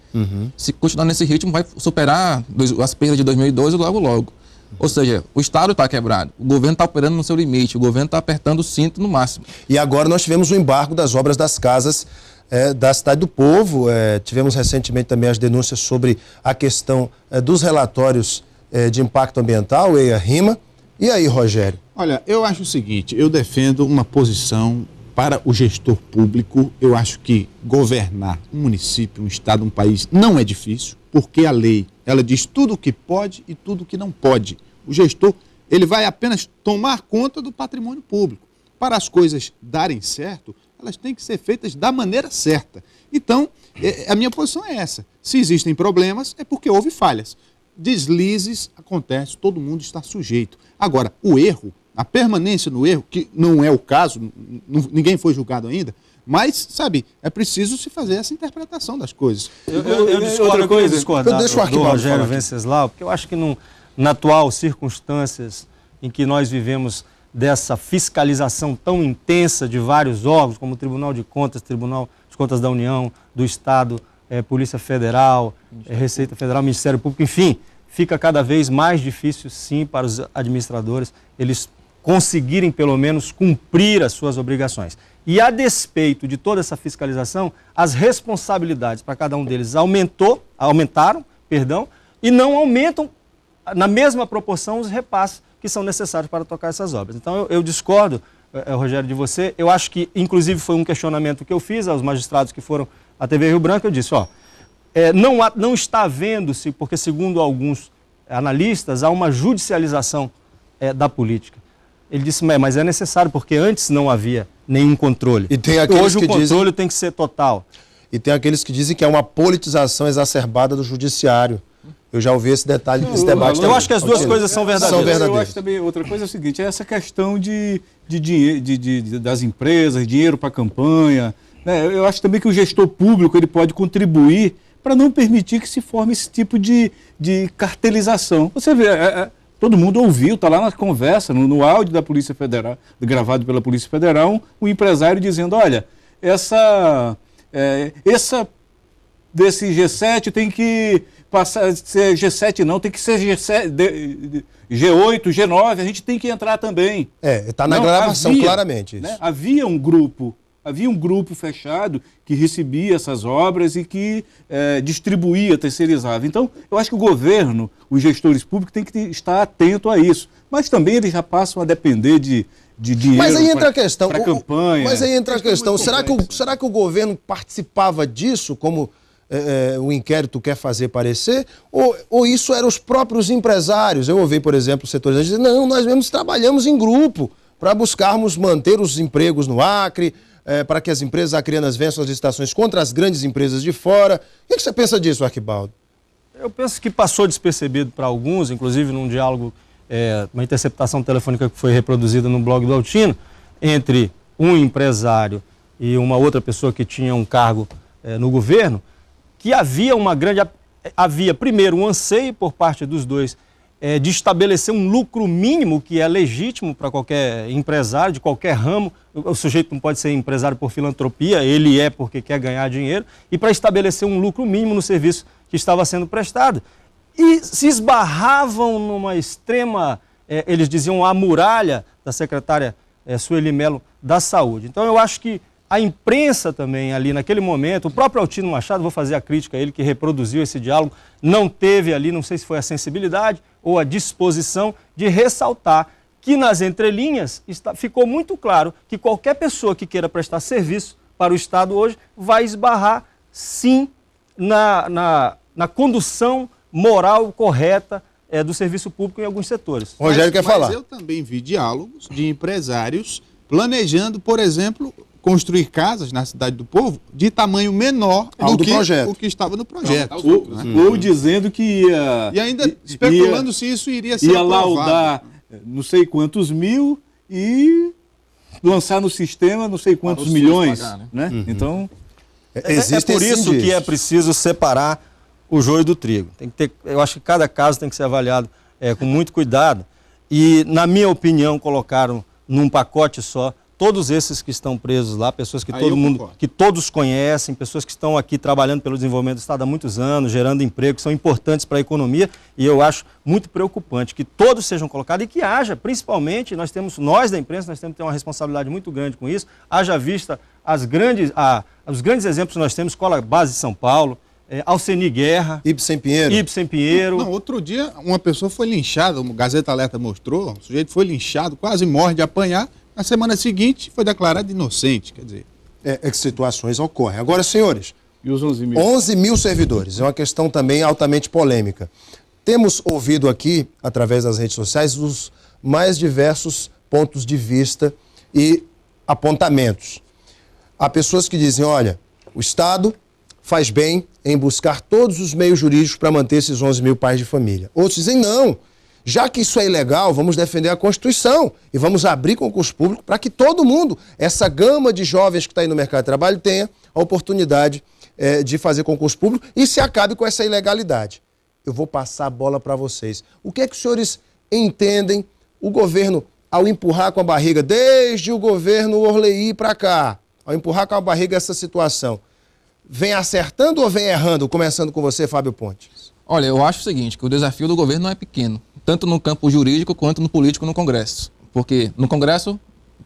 Se continuar nesse ritmo, vai superar as perdas de 2012 logo. Ou seja, o Estado está quebrado, o governo está operando no seu limite, o governo está apertando o cinto no máximo. E agora nós tivemos o embargo das obras das casas da Cidade do Povo. Tivemos recentemente também as denúncias sobre a questão dos relatórios de impacto ambiental, EIA-RIMA. E aí, Rogério? Olha, eu acho o seguinte, eu defendo uma posição para o gestor público. Eu acho que governar um município, um estado, um país não é difícil, porque a lei, ela diz tudo o que pode e tudo o que não pode. O gestor, ele vai apenas tomar conta do patrimônio público. Para as coisas darem certo, elas têm que ser feitas da maneira certa. Então, a minha posição é essa. Se existem problemas, é porque houve falhas. Deslizes acontecem, todo mundo está sujeito. Agora, o erro, a permanência no erro, que não é o caso, ninguém foi julgado ainda, mas, sabe, é preciso se fazer essa interpretação das coisas. Eu discordo do Rogério Venceslau, porque eu acho que na atual circunstâncias em que nós vivemos dessa fiscalização tão intensa de vários órgãos, como o Tribunal de Contas, Tribunal de Contas da União, do Estado, Polícia Federal, Receita Federal, Ministério Público, enfim, fica cada vez mais difícil, sim, para os administradores, eles conseguirem, pelo menos, cumprir as suas obrigações. E, a despeito de toda essa fiscalização, as responsabilidades para cada um deles aumentaram, e não aumentam, na mesma proporção, os repasses que são necessários para tocar essas obras. Então, eu discordo, Rogério, de você. Eu acho que, inclusive, foi um questionamento que eu fiz aos magistrados que foram à TV Rio Branco. Eu disse, não está havendo-se, porque, segundo alguns analistas, há uma judicialização da política. Ele disse, mas é necessário, porque antes não havia nenhum controle. E tem aqueles hoje o controle tem que ser total. E tem aqueles que dizem que é uma politização exacerbada do judiciário. Eu já ouvi esse detalhe, esse debate. Eu acho que as duas coisas são verdadeiras. Eu acho também, outra coisa é o seguinte, é essa questão das empresas, dinheiro para campanha. Eu acho também que o gestor público ele pode contribuir para não permitir que se forme esse tipo de cartelização. Você vê, todo mundo ouviu, está lá na conversa, no áudio da Polícia Federal, gravado pela Polícia Federal, um empresário dizendo, olha, desse G7 tem que passar, ser G7 não, tem que ser G8, G9, a gente tem que entrar também. Está na gravação claramente isso. Havia um grupo fechado que recebia essas obras e que distribuía, terceirizava. Então, eu acho que o governo, os gestores públicos, têm que estar atento a isso. Mas também eles já passam a depender de dinheiro. Mas aí entra a questão. Para campanha. Mas aí entra a questão. Será que o governo participava disso, como o inquérito quer fazer parecer? Ou isso eram os próprios empresários? Eu ouvi, por exemplo, setores dizendo, não, nós mesmos trabalhamos em grupo para buscarmos manter os empregos no Acre, para que as empresas acreanas vençam as licitações contra as grandes empresas de fora. O que você pensa disso, Arquibaldo? Eu penso que passou despercebido para alguns, inclusive num diálogo, uma interceptação telefônica que foi reproduzida no blog do Altino, entre um empresário e uma outra pessoa que tinha um cargo no governo, que havia primeiro um anseio por parte dos dois de estabelecer um lucro mínimo que é legítimo para qualquer empresário, de qualquer ramo. O sujeito não pode ser empresário por filantropia, ele é porque quer ganhar dinheiro, e para estabelecer um lucro mínimo no serviço que estava sendo prestado. E se esbarravam numa extrema, eles diziam, a muralha da secretária Sueli Melo da Saúde. Então eu acho que a imprensa também ali naquele momento, o próprio Altino Machado, vou fazer a crítica a ele que reproduziu esse diálogo, não teve ali, não sei se foi a sensibilidade ou a disposição de ressaltar que nas entrelinhas ficou muito claro que qualquer pessoa que queira prestar serviço para o Estado hoje vai esbarrar sim na condução moral correta do serviço público em alguns setores. Rogério quer falar. Mas eu também vi diálogos de empresários planejando, por exemplo, construir casas na Cidade do Povo de tamanho menor do que o que estava no projeto. Ou dizendo que ia... E ainda especulando se isso iria ser aprovado. Laudar não sei quantos mil e lançar no sistema não sei quantos milhões. Pagar, né? Então... É por isso que é preciso separar o joio do trigo. Tem que ter, eu acho que cada caso tem que ser avaliado com muito cuidado. E, na minha opinião, colocaram num pacote só todos esses que estão presos lá, pessoas que que todos conhecem, pessoas que estão aqui trabalhando pelo desenvolvimento do Estado há muitos anos, gerando emprego, que são importantes para a economia, e eu acho muito preocupante que todos sejam colocados e que haja, principalmente, nós da imprensa, nós temos que ter uma responsabilidade muito grande com isso, haja vista os grandes exemplos que nós temos, Escola Base de São Paulo, Alceni Guerra, Ibsen Pinheiro. Não, outro dia uma pessoa foi linchada, o Gazeta Alerta mostrou, o sujeito foi linchado, quase morre de apanhar. Na semana seguinte, foi declarado inocente, quer dizer... É que situações ocorrem. Agora, senhores... E os 11 mil? 11 mil servidores. É uma questão também altamente polêmica. Temos ouvido aqui, através das redes sociais, os mais diversos pontos de vista e apontamentos. Há pessoas que dizem, olha, o Estado faz bem em buscar todos os meios jurídicos para manter esses 11 mil pais de família. Outros dizem, não. Já que isso é ilegal, vamos defender a Constituição e vamos abrir concurso público para que todo mundo, essa gama de jovens que está aí no mercado de trabalho, tenha a oportunidade de fazer concurso público e se acabe com essa ilegalidade. Eu vou passar a bola para vocês. O que é que os senhores entendem o governo, ao empurrar com a barriga, desde o governo Orley para cá, ao empurrar com a barriga essa situação, vem acertando ou vem errando? Começando com você, Fábio Pontes. Olha, eu acho o seguinte, que o desafio do governo não é pequeno, tanto no campo jurídico quanto no político no Congresso. Porque no Congresso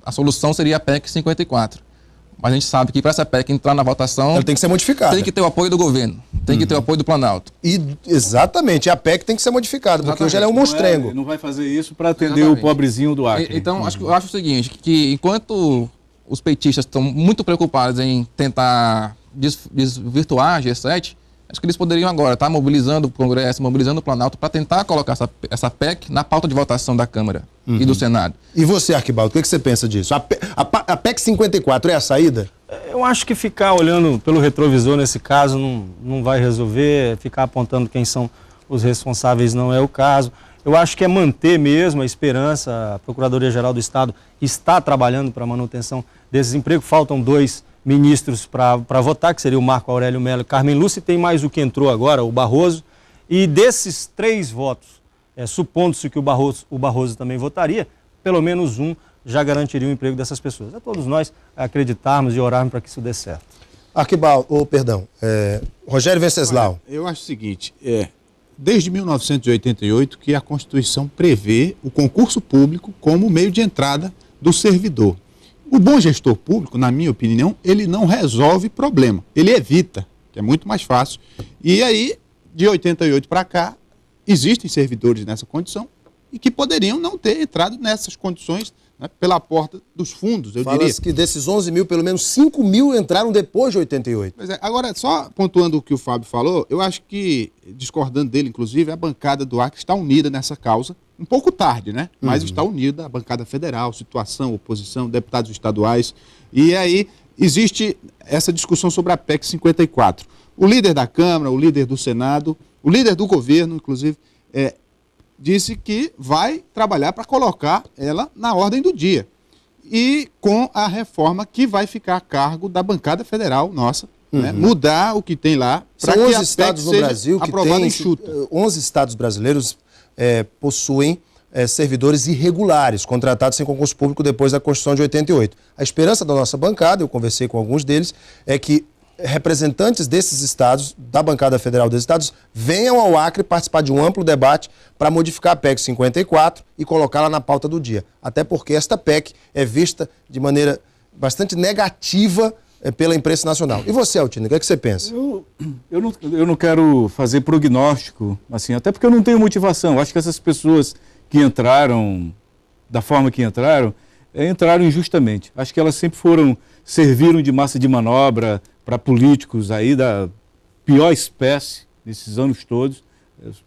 a solução seria a PEC 54. Mas a gente sabe que para essa PEC entrar na votação... Ela tem que ser modificada. Tem que ter o apoio do governo, tem que ter o apoio do Planalto. Exatamente, a PEC tem que ser modificada, porque hoje ela é um monstrengo. Não vai fazer isso para atender o pobrezinho do Acre. Então, eu acho o seguinte, que enquanto os petistas estão muito preocupados em tentar desvirtuar a G7, acho que eles poderiam agora estar mobilizando o Congresso, mobilizando o Planalto para tentar colocar essa PEC na pauta de votação da Câmara e do Senado. E você, Arquibaldo, o que você pensa disso? A PEC 54 é a saída? Eu acho que ficar olhando pelo retrovisor nesse caso não vai resolver, ficar apontando quem são os responsáveis não é o caso. Eu acho que é manter mesmo a esperança. A Procuradoria-Geral do Estado está trabalhando para a manutenção desses empregos. Faltam 2 ministros para votar, que seria o Marco Aurélio Mello e Carmen Lúcia, e tem mais o que entrou agora, o Barroso. E desses 3 votos, supondo-se que o Barroso também votaria, pelo menos um já garantiria o emprego dessas pessoas. É todos nós acreditarmos e orarmos para que isso dê certo. Arquibaldo, Rogério Venceslau. Eu acho o seguinte, desde 1988 que a Constituição prevê o concurso público como meio de entrada do servidor. O bom gestor público, na minha opinião, ele não resolve problema, ele evita, que é muito mais fácil. E aí, de 88 para cá, existem servidores nessa condição e que poderiam não ter entrado nessas condições, né, pela porta dos fundos, eu diria. Fala-se que desses 11 mil, pelo menos 5 mil entraram depois de 88. Pois é, agora, só pontuando o que o Fábio falou, eu acho que, discordando dele, inclusive, a bancada do Acre está unida nessa causa, um pouco tarde, né? Mas está unida a bancada federal, situação, oposição, deputados estaduais. E aí existe essa discussão sobre a PEC 54. O líder da Câmara, o líder do Senado, o líder do governo, inclusive, disse que vai trabalhar para colocar ela na ordem do dia. E com a reforma que vai ficar a cargo da bancada federal nossa, né? Mudar o que tem lá para que a PEC estados no Brasil que aprovada enxuta. 11 estados brasileiros possuem servidores irregulares, contratados sem concurso público depois da Constituição de 88. A esperança da nossa bancada, eu conversei com alguns deles, é que representantes desses estados, da bancada federal desses estados, venham ao Acre participar de um amplo debate para modificar a PEC 54 e colocá-la na pauta do dia. Até porque esta PEC é vista de maneira bastante negativa pela imprensa nacional. E você, Altino, o que é que você pensa? Eu não quero fazer prognóstico, assim, até porque eu não tenho motivação. Acho que essas pessoas que entraram da forma que entraram injustamente. Acho que elas sempre serviram de massa de manobra para políticos aí da pior espécie nesses anos todos.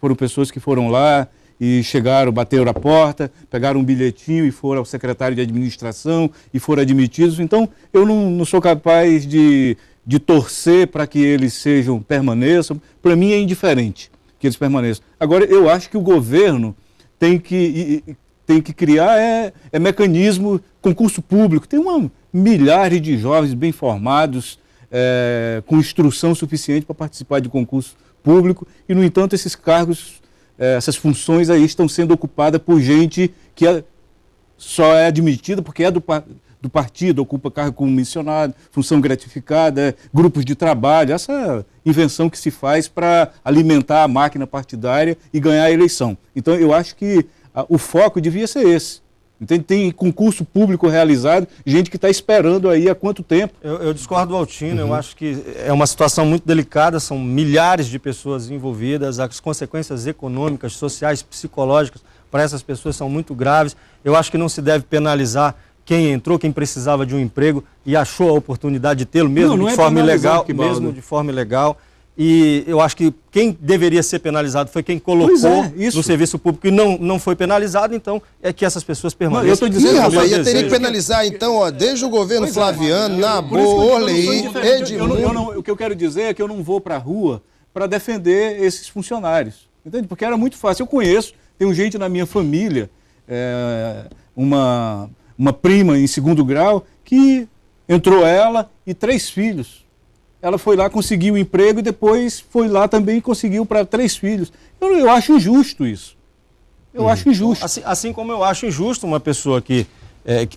Foram pessoas que foram lá e chegaram, bateram a porta, pegaram um bilhetinho e foram ao secretário de administração e foram admitidos. Então, eu não sou capaz de torcer para que eles permaneçam. Para mim é indiferente que eles permaneçam. Agora, eu acho que o governo tem que criar mecanismo, concurso público. Tem milhares de jovens bem formados, com instrução suficiente para participar de concurso público e, no entanto, esses cargos, essas funções aí estão sendo ocupadas por gente que só é admitida porque é do partido, ocupa cargo como missionário, função gratificada, grupos de trabalho, essa invenção que se faz para alimentar a máquina partidária e ganhar a eleição. Então, eu acho que o foco devia ser esse. Entende? Tem concurso público realizado, gente que está esperando aí há quanto tempo. Eu discordo do Altino, eu acho que é uma situação muito delicada, são milhares de pessoas envolvidas, as consequências econômicas, sociais, psicológicas para essas pessoas são muito graves. Eu acho que não se deve penalizar quem entrou, quem precisava de um emprego e achou a oportunidade de tê-lo, mesmo de forma ilegal, E eu acho que quem deveria ser penalizado foi quem colocou no serviço público e não foi penalizado, então é que essas pessoas permaneçam. Eu estou dizendo, rapaz, teria que penalizar então, ó, desde o governo Flaviano, Nabor, Orley, Edmundo. O que eu quero dizer é que eu não vou para a rua para defender esses funcionários, entende? Porque era muito fácil. Eu conheço, tem gente na minha família, uma prima em 2º grau, que entrou ela e 3 filhos. Ela foi lá, conseguiu o emprego e depois foi lá também e conseguiu para 3 filhos. Eu acho injusto isso. Eu acho injusto. Assim como eu acho injusto uma pessoa que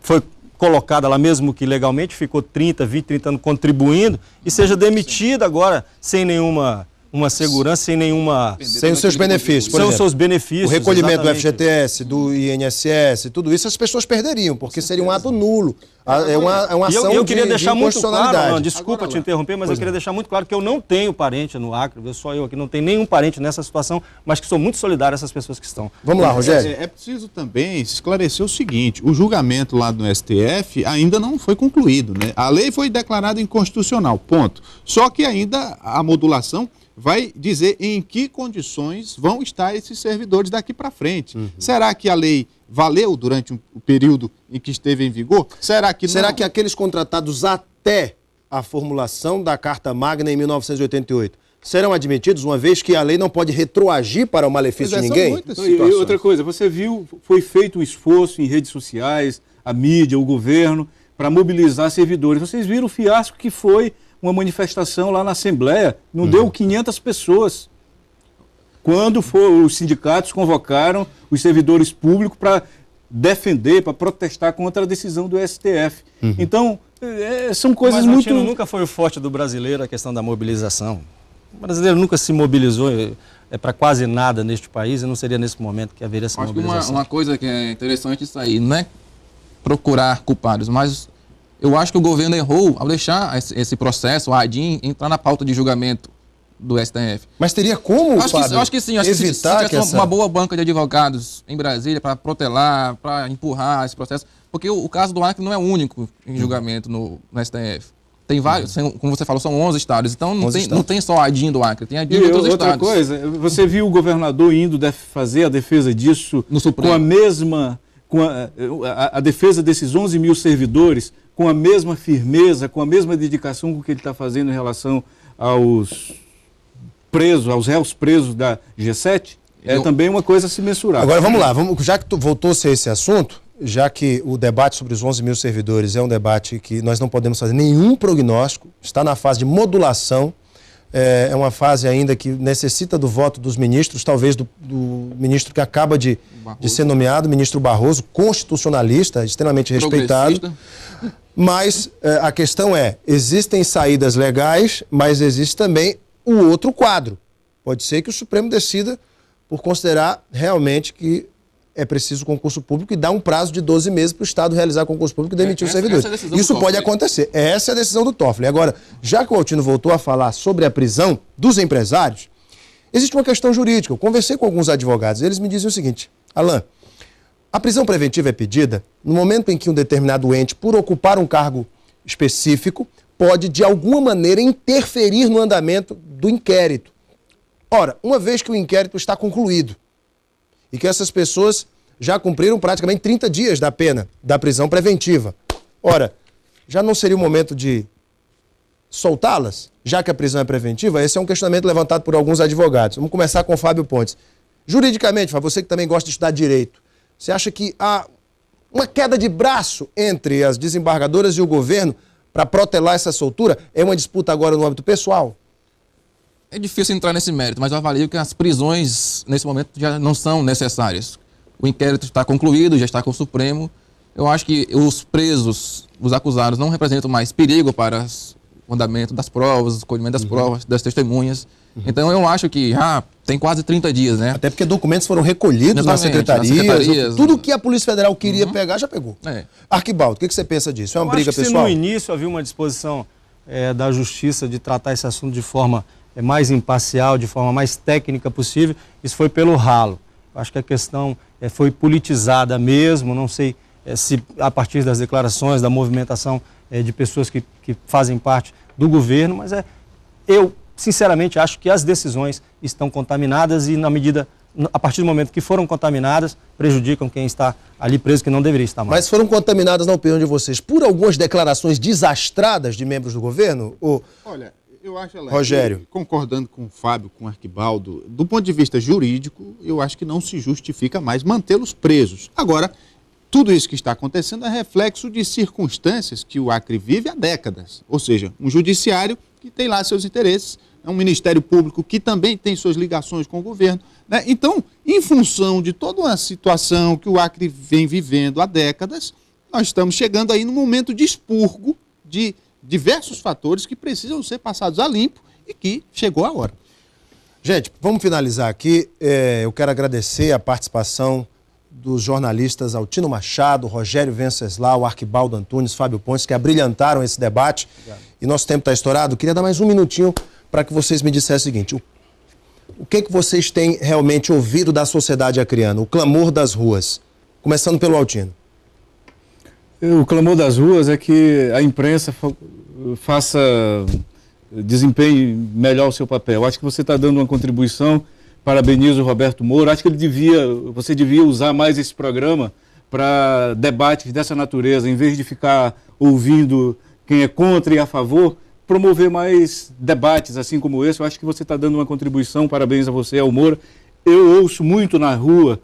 foi colocada lá mesmo que legalmente, ficou 30 anos contribuindo e seja demitida agora sem nenhuma segurança, sem os seus benefícios, por exemplo. Os seus benefícios. O recolhimento do FGTS, do INSS, tudo isso as pessoas perderiam, porque seria um ato nulo. É uma ação eu queria deixar muito claro, desculpa agora, te interromper, mas eu queria deixar muito claro que eu não tenho parente no Acre, só eu aqui não tenho nenhum parente nessa situação, mas que sou muito solidário a essas pessoas que estão. Vamos lá, Rogério. É preciso também esclarecer o seguinte, o julgamento lá do STF ainda não foi concluído, né? A lei foi declarada inconstitucional, ponto. Só que ainda a modulação vai dizer em que condições vão estar esses servidores daqui para frente. Será que a lei valeu durante o período em que esteve em vigor? Será que aqueles contratados até a formulação da Carta Magna em 1988 serão admitidos, uma vez que a lei não pode retroagir para o malefício de ninguém? E outra coisa, você viu, foi feito um esforço em redes sociais, a mídia, o governo, para mobilizar servidores. Vocês viram o fiasco que foi uma manifestação lá na Assembleia, não deu 500 pessoas. Quando os sindicatos convocaram os servidores públicos para defender, para protestar contra a decisão do STF. Então, são coisas muito... Mas nunca foi o forte do brasileiro a questão da mobilização. O brasileiro nunca se mobilizou para quase nada neste país e não seria nesse momento que haveria essa mobilização. Acho que uma coisa que é interessante isso aí, não é procurar culpados, mas eu acho que o governo errou ao deixar esse processo, o ADIM, entrar na pauta de julgamento do STF. Mas teria como, Fábio, eu acho que sim. Acho que se tivesse uma boa banca de advogados em Brasília para protelar, para empurrar esse processo, porque o caso do Acre não é o único em julgamento no STF. Tem vários, como você falou, são 11 estados. Então não tem só a ADIM do Acre, tem a ADIM de outros estados. Outra coisa, você viu o governador indo fazer a defesa disso no Supremo, com a mesma... a defesa desses 11 mil servidores com a mesma firmeza, com a mesma dedicação com que ele está fazendo em relação aos réus presos da G7, também uma coisa a se mensurar. Agora vamos lá, já que voltou-se a esse assunto, já que o debate sobre os 11 mil servidores é um debate que nós não podemos fazer nenhum prognóstico, está na fase de modulação, é uma fase ainda que necessita do voto dos ministros, talvez do ministro que acaba de ser nomeado, ministro Barroso, constitucionalista, extremamente respeitado. Mas a questão existem saídas legais, mas existe também o outro quadro. Pode ser que o Supremo decida por considerar realmente que é preciso concurso público e dar um prazo de 12 meses para o Estado realizar concurso público e demitir os servidores. Isso pode acontecer. Essa é a decisão do Toffoli. Agora, já que o Altino voltou a falar sobre a prisão dos empresários, existe uma questão jurídica. Eu conversei com alguns advogados e eles me dizem o seguinte: Alain, a prisão preventiva é pedida no momento em que um determinado ente, por ocupar um cargo específico, pode, de alguma maneira, interferir no andamento do inquérito. Ora, uma vez que o inquérito está concluído e que essas pessoas já cumpriram praticamente 30 dias da pena da prisão preventiva. Ora, já não seria o momento de soltá-las, já que a prisão é preventiva? Esse é um questionamento levantado por alguns advogados. Vamos começar com o Fábio Pontes. Juridicamente, você que também gosta de estudar direito, você acha que há uma queda de braço entre as desembargadoras e o governo para protelar essa soltura? É uma disputa agora no âmbito pessoal? É difícil entrar nesse mérito, mas eu avalio que as prisões, nesse momento, já não são necessárias. O inquérito está concluído, já está com o Supremo. Eu acho que os presos, os acusados, não representam mais perigo para o andamento das provas, o escolhimento das provas, das testemunhas. Então eu acho que tem quase 30 dias, né? Até porque documentos foram recolhidos nas secretarias. Tudo que a Polícia Federal queria pegar, já pegou. Arquibaldo, o que você pensa disso? É uma briga pessoal? Se no início havia uma disposição da Justiça de tratar esse assunto de forma mais imparcial, de forma mais técnica possível, isso foi pelo ralo. Eu acho que a questão foi politizada mesmo, não sei se a partir das declarações, da movimentação de pessoas que fazem parte do governo, mas eu sinceramente acho que as decisões estão contaminadas e a partir do momento que foram contaminadas, prejudicam quem está ali preso, que não deveria estar mais. Mas foram contaminadas, na opinião de vocês, por algumas declarações desastradas de membros do governo? Olha, eu acho, Alex, Rogério, concordando com o Fábio, com o Arquibaldo, do ponto de vista jurídico, eu acho que não se justifica mais mantê-los presos. Agora, tudo isso que está acontecendo é reflexo de circunstâncias que o Acre vive há décadas. Ou seja, um judiciário que tem lá seus interesses, é um Ministério Público que também tem suas ligações com o governo, né? Então, em função de toda uma situação que o Acre vem vivendo há décadas, nós estamos chegando aí num momento de expurgo de diversos fatores que precisam ser passados a limpo e que chegou a hora. Gente, vamos finalizar aqui. Eu quero agradecer a participação dos jornalistas Altino Machado, Rogério Venceslau, Arquibaldo Antunes, Fábio Pontes, que abrilhantaram esse debate. Obrigado. E nosso tempo está estourado. Queria dar mais um minutinho para que vocês me dissessem o seguinte: o que vocês têm realmente ouvido da sociedade acreana, o clamor das ruas? Começando pelo Altino. O clamor das ruas é que a imprensa desempenhe melhor o seu papel. Acho que você está dando uma contribuição. Parabenizo o Roberto Moura. Acho que você devia usar mais esse programa para debates dessa natureza, em vez de ficar ouvindo quem é contra e a favor, promover mais debates assim como esse. Eu acho que você está dando uma contribuição. Parabéns a você, ao Moura. Eu ouço muito na rua,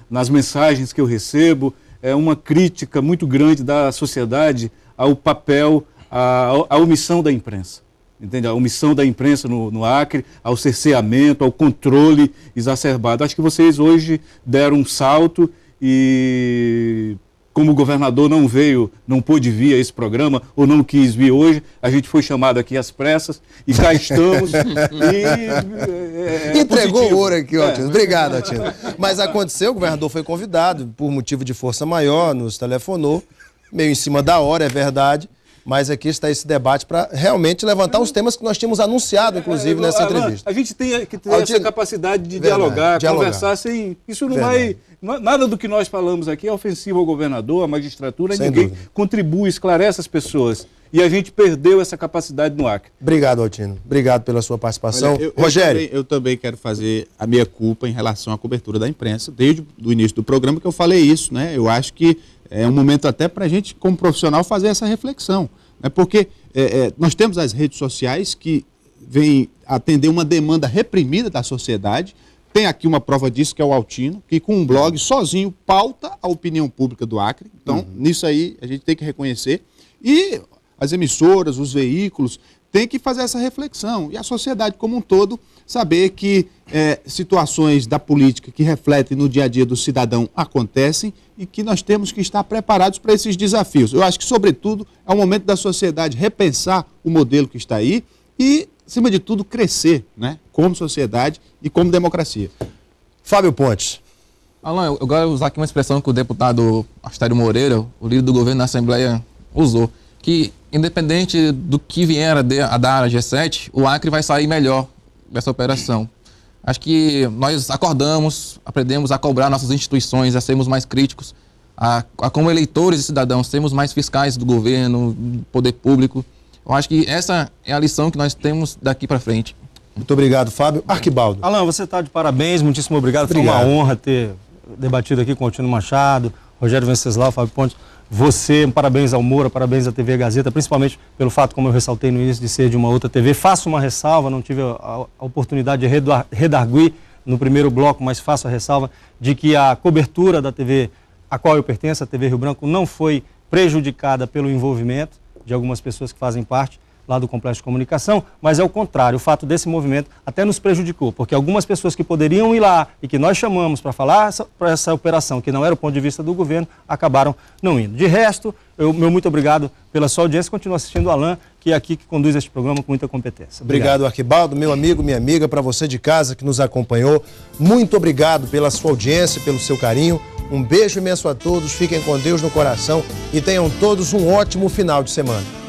nas mensagens que eu recebo, uma crítica muito grande da sociedade ao papel, à omissão da imprensa. Entende? A omissão da imprensa no Acre, ao cerceamento, ao controle exacerbado. Acho que vocês hoje deram um salto e, como o governador não pôde vir a esse programa, ou não quis vir hoje, a gente foi chamado aqui às pressas e cá estamos. Entregou o ouro aqui, Altino. Obrigado, Altino. Mas aconteceu, o governador foi convidado, por motivo de força maior, nos telefonou, meio em cima da hora, é verdade. Mas aqui está esse debate para realmente levantar os temas que nós tínhamos anunciado, inclusive, nessa entrevista. A gente tem que ter essa capacidade de dialogar, conversar sem... Isso não vai... Nada do que nós falamos aqui é ofensivo ao governador, à magistratura, ninguém contribui, esclarece as pessoas. E a gente perdeu essa capacidade no Acre. Obrigado, Altino. Obrigado pela sua participação. Olha, Rogério. Eu também quero fazer a minha culpa em relação à cobertura da imprensa. Desde o início do programa que eu falei isso, né? Eu acho que é um momento até para a gente, como profissional, fazer essa reflexão. Né? Porque nós temos as redes sociais que vêm atender uma demanda reprimida da sociedade. Tem aqui uma prova disso, que é o Altino, que com um blog sozinho pauta a opinião pública do Acre. Então, nisso aí, a gente tem que reconhecer. E as emissoras, os veículos, têm que fazer essa reflexão. E a sociedade como um todo, saber que situações da política que refletem no dia a dia do cidadão acontecem e que nós temos que estar preparados para esses desafios. Eu acho que, sobretudo, é o momento da sociedade repensar o modelo que está aí e, acima de tudo, crescer, né, como sociedade e como democracia. Fábio Pontes. Alan, eu quero usar aqui uma expressão que o deputado Astério Moreira, o líder do governo na Assembleia, usou, que independente do que vier a dar a G7, o Acre vai sair melhor dessa operação. Acho que nós acordamos, aprendemos a cobrar nossas instituições, a sermos mais críticos, a como eleitores e cidadãos, sermos mais fiscais do governo, do poder público. Eu acho que essa é a lição que nós temos daqui para frente. Muito obrigado, Fábio. Arquibaldo. Alan, você está de parabéns, muitíssimo obrigado. Foi uma honra ter debatido aqui com o Tino Machado, Rogério Venceslau, Fábio Pontes. Você, parabéns ao Moura, parabéns à TV Gazeta, principalmente pelo fato, como eu ressaltei no início, de ser de uma outra TV. Faço uma ressalva, não tive a oportunidade de redarguir no primeiro bloco, mas faço a ressalva de que a cobertura da TV a qual eu pertenço, a TV Rio Branco, não foi prejudicada pelo envolvimento de algumas pessoas que fazem parte lá do Complexo de Comunicação, mas é o contrário, o fato desse movimento até nos prejudicou, porque algumas pessoas que poderiam ir lá e que nós chamamos para falar para essa operação, que não era o ponto de vista do governo, acabaram não indo. De resto, meu muito obrigado pela sua audiência, continuo assistindo o Alan, que é aqui que conduz este programa com muita competência. Obrigado, Arquibaldo, meu amigo, minha amiga, para você de casa que nos acompanhou, muito obrigado pela sua audiência, pelo seu carinho, um beijo imenso a todos, fiquem com Deus no coração e tenham todos um ótimo final de semana.